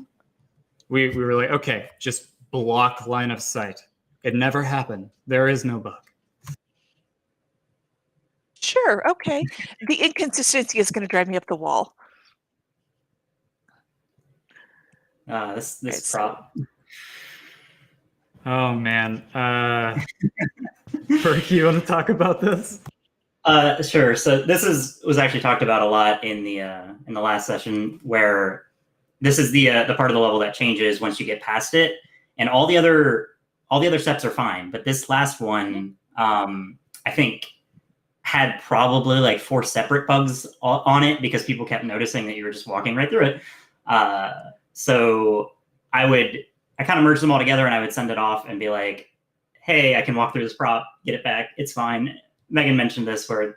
We were like, okay, just block line of sight. It never happened. There is no bug. Sure, okay. The inconsistency is going to drive me up the wall. This Right, prop. Oh man. Burke, you want to talk about this? Sure. So this was actually talked about a lot in the last session, where this is the part of the level that changes once you get past it, and all the other steps are fine, but this last one, I think, had probably like 4 separate bugs on it because people kept noticing that you were just walking right through it. So I kind of merged them all together, and I would send it off and be like, hey, I can walk through this prop, get it back, it's fine. Meagan mentioned this where,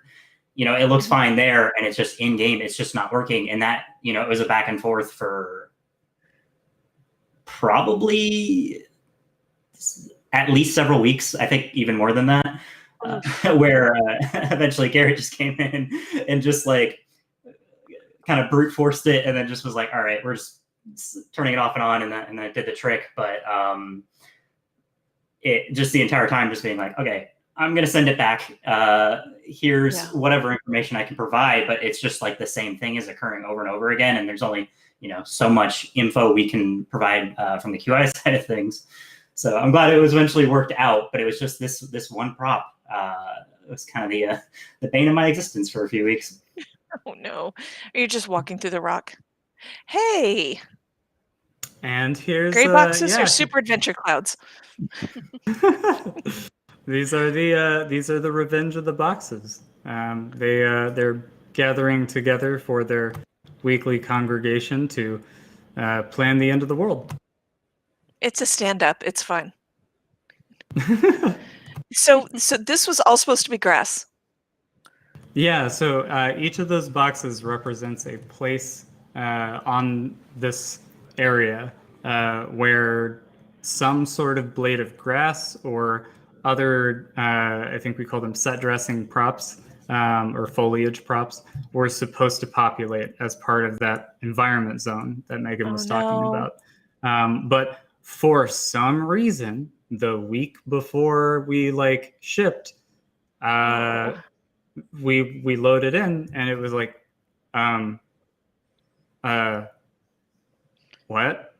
you know, it looks fine there, and it's just in game, it's just not working. And that, you know, it was a back and forth for probably at least several weeks, I think even more than that, where eventually Garrett just came in and just like kind of brute forced it, and then just was like, all right, we're just turning it off and on, and that did the trick. But it just the entire time just being like, okay, I'm going to send it back. Here's whatever information I can provide, but it's just like the same thing is occurring over and over again. And there's only, you know, so much info we can provide from the QI side of things. So I'm glad it was eventually worked out, but it was just this one prop. It was kind of the bane of my existence for a few weeks. Oh no, you're just walking through the rock. Hey. And here's gray boxes or super adventure clouds. These are the revenge of the boxes. They're gathering together for their weekly congregation to plan the end of the world. It's a stand-up. It's fun. So this was all supposed to be grass. Yeah. So each of those boxes represents a place on this area where some sort of blade of grass or other, I think we call them set dressing props or foliage props, were supposed to populate as part of that environment zone that Meagan was talking about. But for some reason, the week before we like shipped, we loaded in, and it was like, what?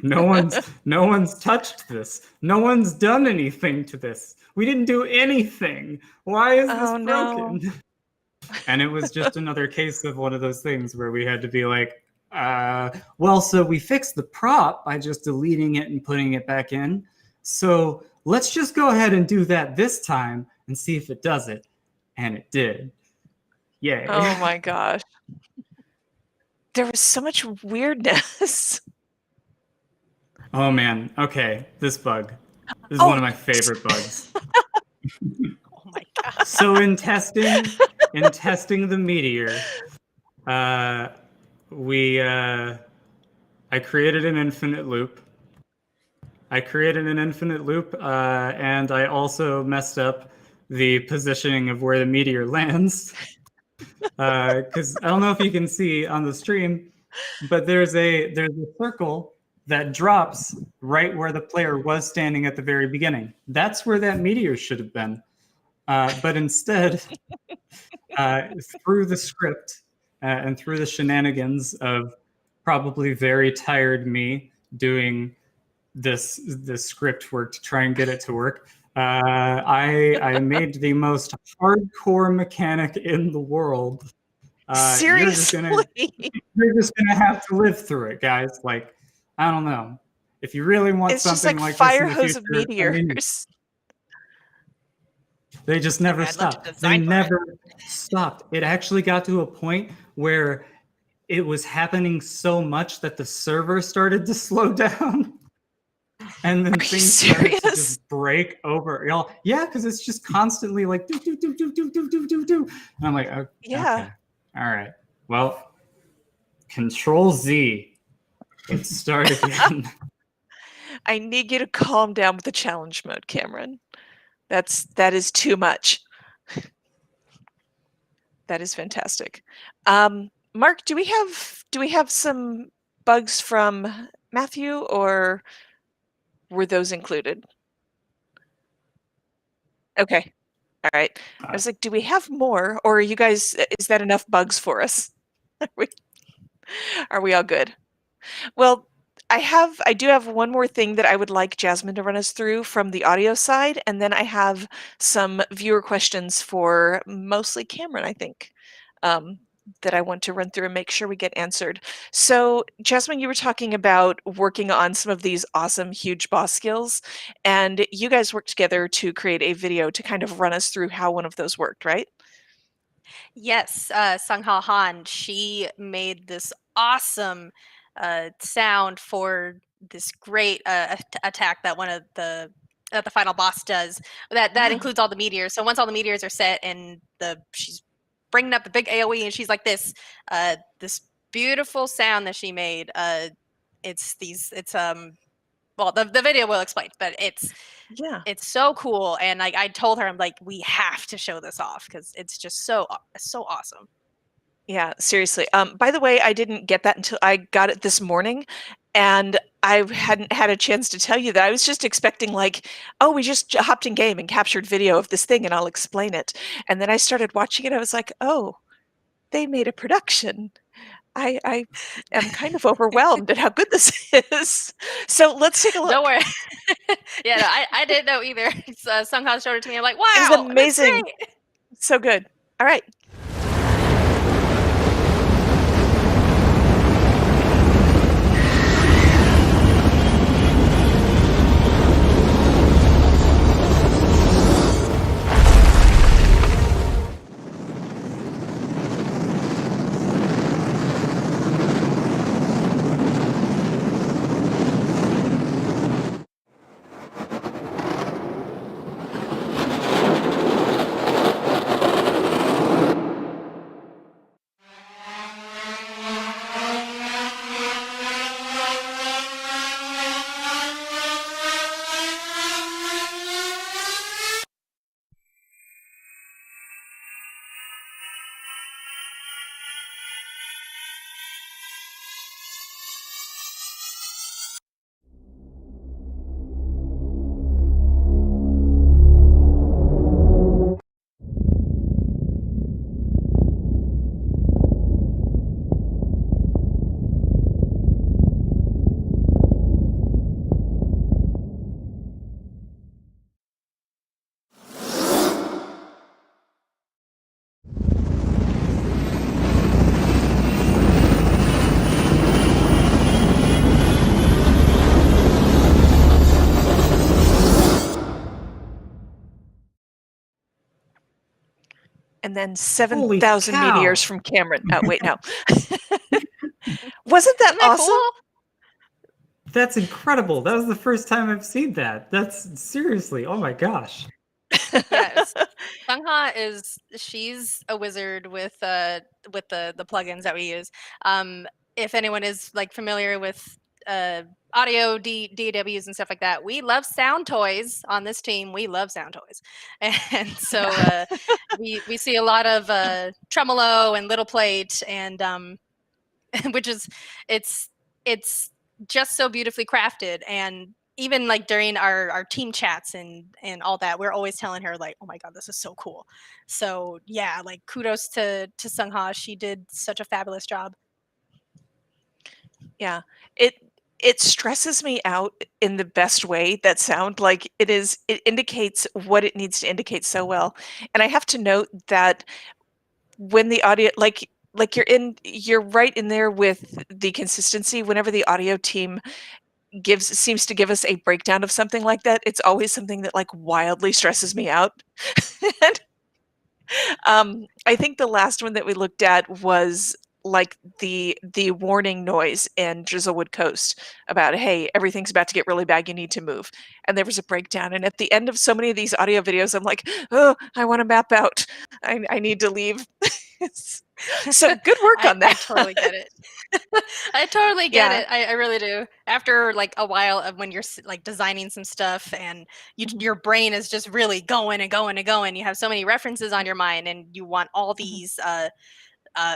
No one's touched this. No one's done anything to this. We didn't do anything. Why is this broken? No. And it was just another case of one of those things where we had to be like, well, so we fixed the prop by just deleting it and putting it back in. So let's just go ahead and do that this time and see if it does it. And it did. Yay. Oh my gosh. There was so much weirdness. Oh man. Okay. This bug. This is one of my favorite bugs. Oh my god. So in testing the meteor, I created an infinite loop. And I also messed up the positioning of where the meteor lands. Because I don't know if you can see on the stream, but there's a circle that drops right where the player was standing at the very beginning. That's where that meteor should have been. But instead, through the script and through the shenanigans of probably very tired me doing this script work to try and get it to work, I made the most hardcore mechanic in the world. Seriously? You're just gonna have to live through it, guys. Like, I don't know. If you really want it's something just like fire hose future, of meteors. They just never I'd love to stopped. They design for it. never stopped. It actually got to a point where it was happening so much that the server started to slow down. And then Are you things started to serious? just break over. Y'all, yeah, because it's just constantly like do do do do do do do do do. And I'm like, okay, Yeah. all right. Well, Control Z. Let's start again. I need you to calm down with the challenge mode, Cameron. That is too much. That is fantastic. Mark, do we have some bugs from Matthew, or were those included? Okay. All right. I was like, do we have more, or are you guys, is that enough bugs for us? Are we all good? Well, I do have one more thing that I would like Jasmine to run us through from the audio side, and then I have some viewer questions for mostly Cameron, I think, that I want to run through and make sure we get answered. So, Jasmine, you were talking about working on some of these awesome, huge boss skills, and you guys worked together to create a video to kind of run us through how one of those worked, right? Yes, Sungha Han, she made this awesome sound for this great attack that one of the the final boss does. That Yeah. includes all the meteors. So once all the meteors are set and she's bringing up the big AOE and she's like this beautiful sound that she made. Well, the video will explain, but it's so cool. And I told her, I'm like, we have to show this off because it's just so awesome. Yeah, seriously. By the way, I didn't get that until I got it this morning, and I hadn't had a chance to tell you that. I was just expecting like, oh, we just hopped in game and captured video of this thing, and I'll explain it. And then I started watching it. I was like, oh, they made a production. I am kind of overwhelmed at how good this is. So let's take a look. Don't worry. Yeah, no, I didn't know either. Sungha showed it to me. I'm like, wow, It was amazing. that's great. So good. All right. And then 7,000 cow. meteors from Cameron. Oh, wait, no. Wasn't that Isn't that awesome? cool? That's incredible. That was the first time I've seen that. That's seriously, oh my gosh. Yes. Sungha she's a wizard with the plugins that we use. If anyone is like familiar with audio DAWs and stuff like that, we love sound toys on this team. We love sound toys. And so we see a lot of tremolo and little plate, and which is it's just so beautifully crafted. And even like during our team chats and all that, we're always telling her like, oh my god, this is so cool. So yeah, like kudos to Sungha. She did such a fabulous job. Yeah, it stresses me out in the best way, that sound. Like it indicates what it needs to indicate so well. And I have to note that when the audio, like you're right in there with the consistency. Whenever the audio team seems to give us a breakdown of something like that, it's always something that like wildly stresses me out. And, I think the last one that we looked at was like the warning noise in Drizzlewood Coast about, hey, everything's about to get really bad, you need to move. And there was a breakdown. And at the end of so many of these audio videos, I'm like, oh, I want to map out. I need to leave. So good work on that. I totally get it. I totally get Yeah. it. I really do. After like a while of when you're like designing some stuff and your brain is just really going and going and going. You have so many references on your mind, and you want all these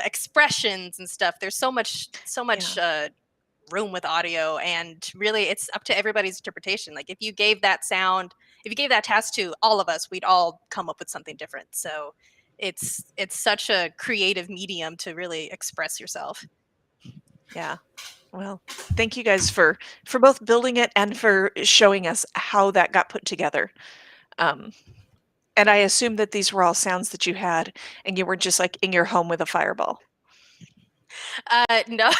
expressions and stuff. There's so much room with audio, and really it's up to everybody's interpretation. Like if you gave that task to all of us, we'd all come up with something different. So it's such a creative medium to really express yourself. Yeah. Well, thank you guys for both building it and for showing us how that got put together. And I assume that these were all sounds that you had, and you were just like in your home with a fireball. No.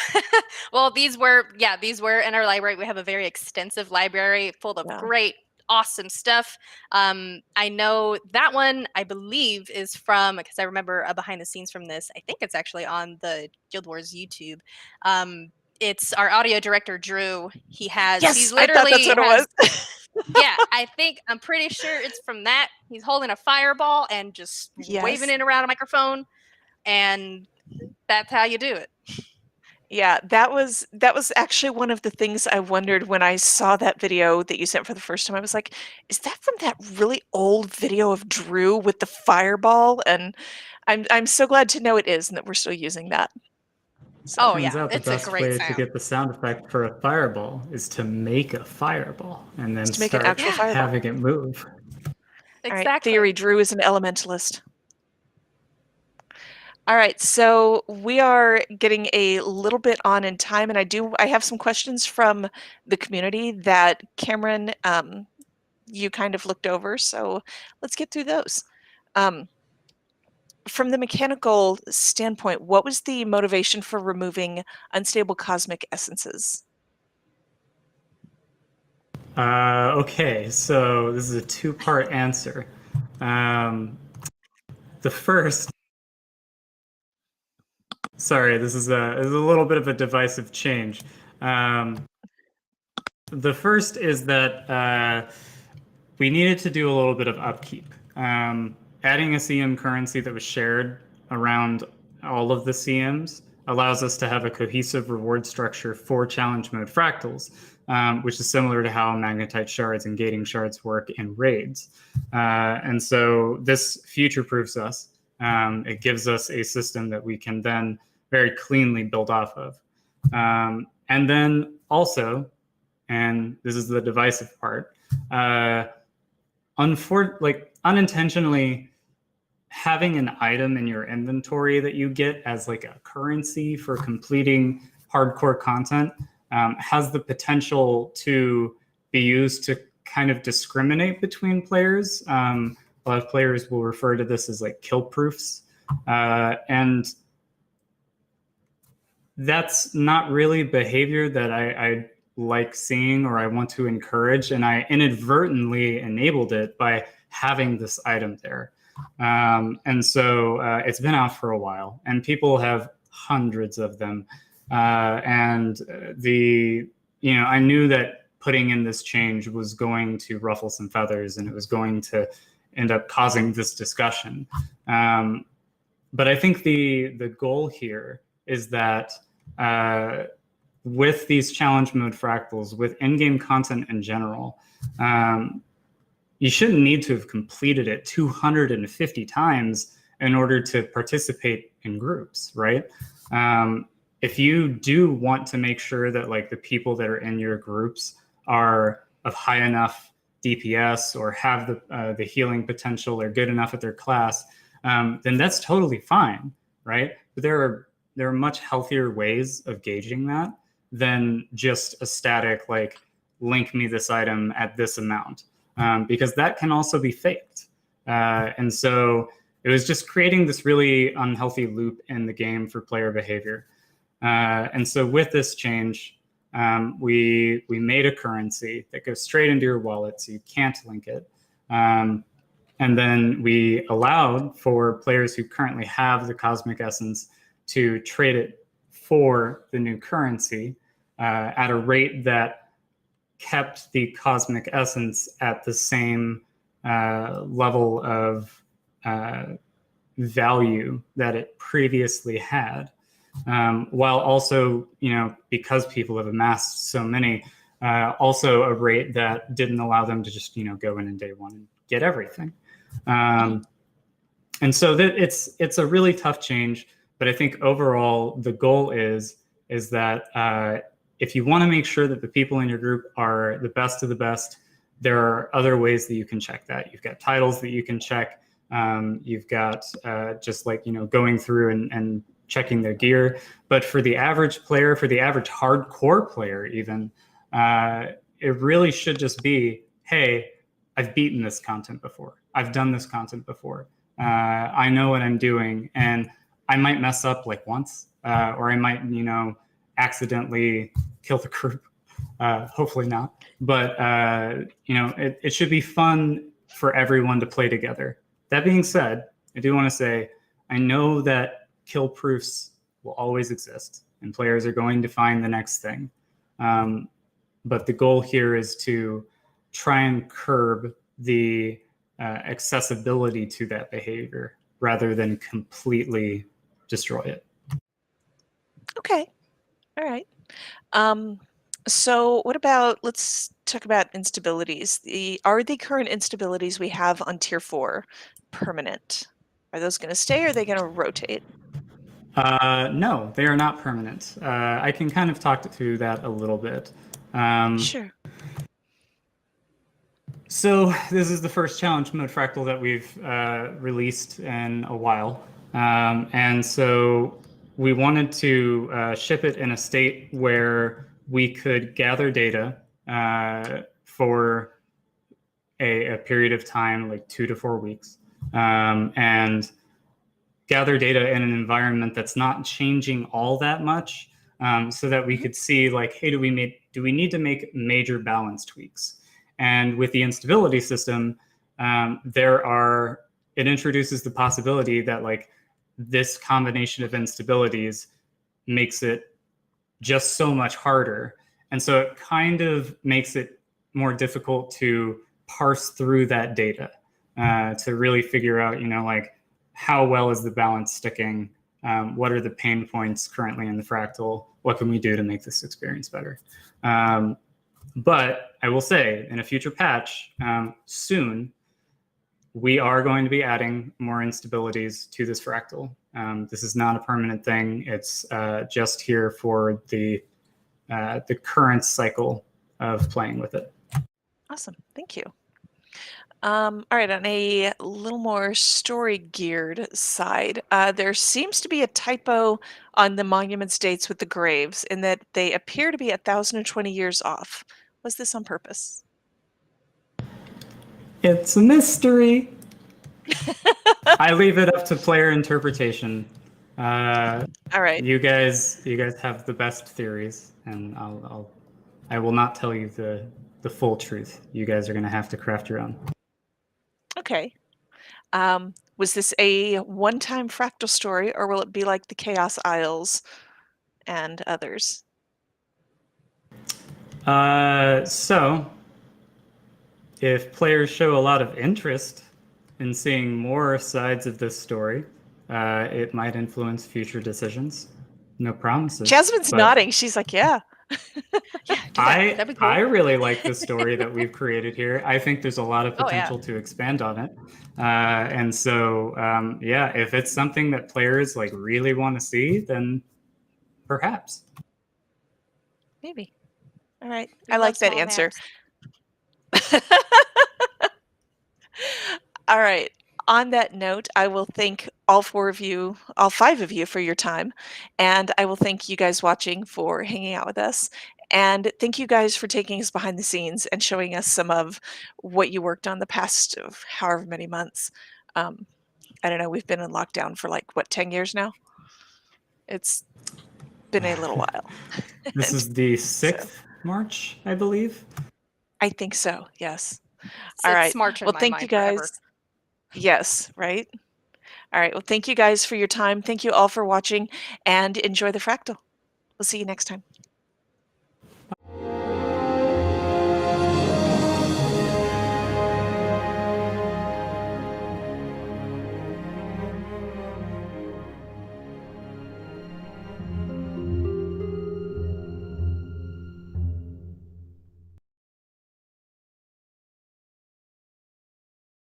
Well, these were in our library. We have a very extensive library full of great, awesome stuff. I know that one, I believe, is from, because I remember behind the scenes from this. I think it's actually on the Guild Wars YouTube. It's our audio director, Drew. He's literally, I thought that's what it was. Yeah, I'm pretty sure it's from that. He's holding a fireball and just waving it around a microphone, and that's how you do it. Yeah, that was actually one of the things I wondered when I saw that video that you sent for the first time. I was like, is that from that really old video of Drew with the fireball? And I'm so glad to know it is, and that we're still using that. So, Turns out the best way to get the sound effect for a fireball is to make a fireball and then start an actual fireball. Having it move. Exactly. All right, theory, Drew is an elementalist. All right, so we are getting a little bit on in time, and I have some questions from the community that Cameron, you kind of looked over, so let's get through those. From the mechanical standpoint, what was the motivation for removing unstable cosmic essences? Okay, so this is a two-part answer. The first, sorry, this is a little bit of a divisive change. The first is that we needed to do a little bit of upkeep. Adding a CM currency that was shared around all of the CMs allows us to have a cohesive reward structure for challenge mode fractals, which is similar to how magnetite shards and gating shards work in raids. And so this future-proofs us. It gives us a system that we can then very cleanly build off of. And then also, and this is the divisive part, unintentionally having an item in your inventory that you get as like a currency for completing hardcore content has the potential to be used to kind of discriminate between players. A lot of players will refer to this as like kill proofs. And that's not really behavior that I like seeing or I want to encourage. And I inadvertently enabled it by having this item there. And so it's been out for a while, and people have hundreds of them. And I knew that putting in this change was going to ruffle some feathers, and it was going to end up causing this discussion. But I think the goal here is that with these challenge mode fractals, with in-game content in general, you shouldn't need to have completed it 250 times in order to participate in groups, right? If you do want to make sure that like the people that are in your groups are of high enough DPS or have the healing potential or good enough at their class, then that's totally fine, right? But there are much healthier ways of gauging that than just a static like link me this item at this amount. Because that can also be faked. And so it was just creating this really unhealthy loop in the game for player behavior. And so with this change, we made a currency that goes straight into your wallet, so you can't link it. And then we allowed for players who currently have the cosmic essence to trade it for the new currency at a rate that kept the cosmic essence at the same level of value that it previously had, while also, because people have amassed so many, also a rate that didn't allow them to just, go in day one and get everything. And so that it's a really tough change, but I think overall the goal is that if you want to make sure that the people in your group are the best of the best, there are other ways that you can check that. You've got titles that you can check. You've got just like, going through and checking their gear. But for the average player, for the average hardcore player even, it really should just be, hey, I've beaten this content before. I've done this content before. I know what I'm doing, and I might mess up like once, or I might, accidentally kill the group. Hopefully not. But, it should be fun for everyone to play together. That being said, I do want to say, I know that kill proofs will always exist, and players are going to find the next thing. But the goal here is to try and curb the accessibility to that behavior rather than completely destroy it. Okay. All right. So what about, let's talk about instabilities. Are the current instabilities we have on tier 4 permanent? Are those going to stay, or are they going to rotate? No, they are not permanent. I can kind of talk through that a little bit. Sure. So this is the first challenge mode Fractal that we've released in a while. And so we wanted to ship it in a state where we could gather data for a period of time, like 2 to 4 weeks, and gather data in an environment that's not changing all that much, so that we could see, like, hey, do we need to make major balance tweaks? And with the instability system, it introduces the possibility that, like, this combination of instabilities makes it just so much harder. And so it kind of makes it more difficult to parse through that data to really figure out, like, how well is the balance sticking? What are the pain points currently in the fractal? What can we do to make this experience better? But I will say, in a future patch, soon, we are going to be adding more instabilities to this fractal. This is not a permanent thing. It's just here for the current cycle of playing with it. Awesome. Thank you. All right, on a little more story-geared side, there seems to be a typo on the monument's dates with the graves, in that they appear to be 1,020 years off. Was this on purpose? It's a mystery. I leave it up to player interpretation. All right. You guys have the best theories, and I will not tell you the full truth. You guys are going to have to craft your own. Okay. Was this a one-time fractal story, or will it be like the Chaos Isles and others? So, if players show a lot of interest in seeing more sides of this story, it might influence future decisions. No promises. Jasmine's nodding. She's like, yeah. Yeah, that'd be cool. I really like the story that we've created here. I think there's a lot of potential to expand on it. And so, yeah, if it's something that players like really want to see, then perhaps. Maybe. All right. We I love like that small answer. maps. All right. On that note, I will thank all 5 of you for your time. And I will thank you guys watching for hanging out with us. And thank you guys for taking us behind the scenes and showing us some of what you worked on the past of however many months. I don't know, we've been in lockdown for 10 years now? It's been a little while. This is the 6th March, I believe. I think so. Yes. It's, All right. it's March in Well, my thank mind you guys. forever. Yes, right. All right. Well, thank you guys for your time. Thank you all for watching, and enjoy the Fractal. We'll see you next time.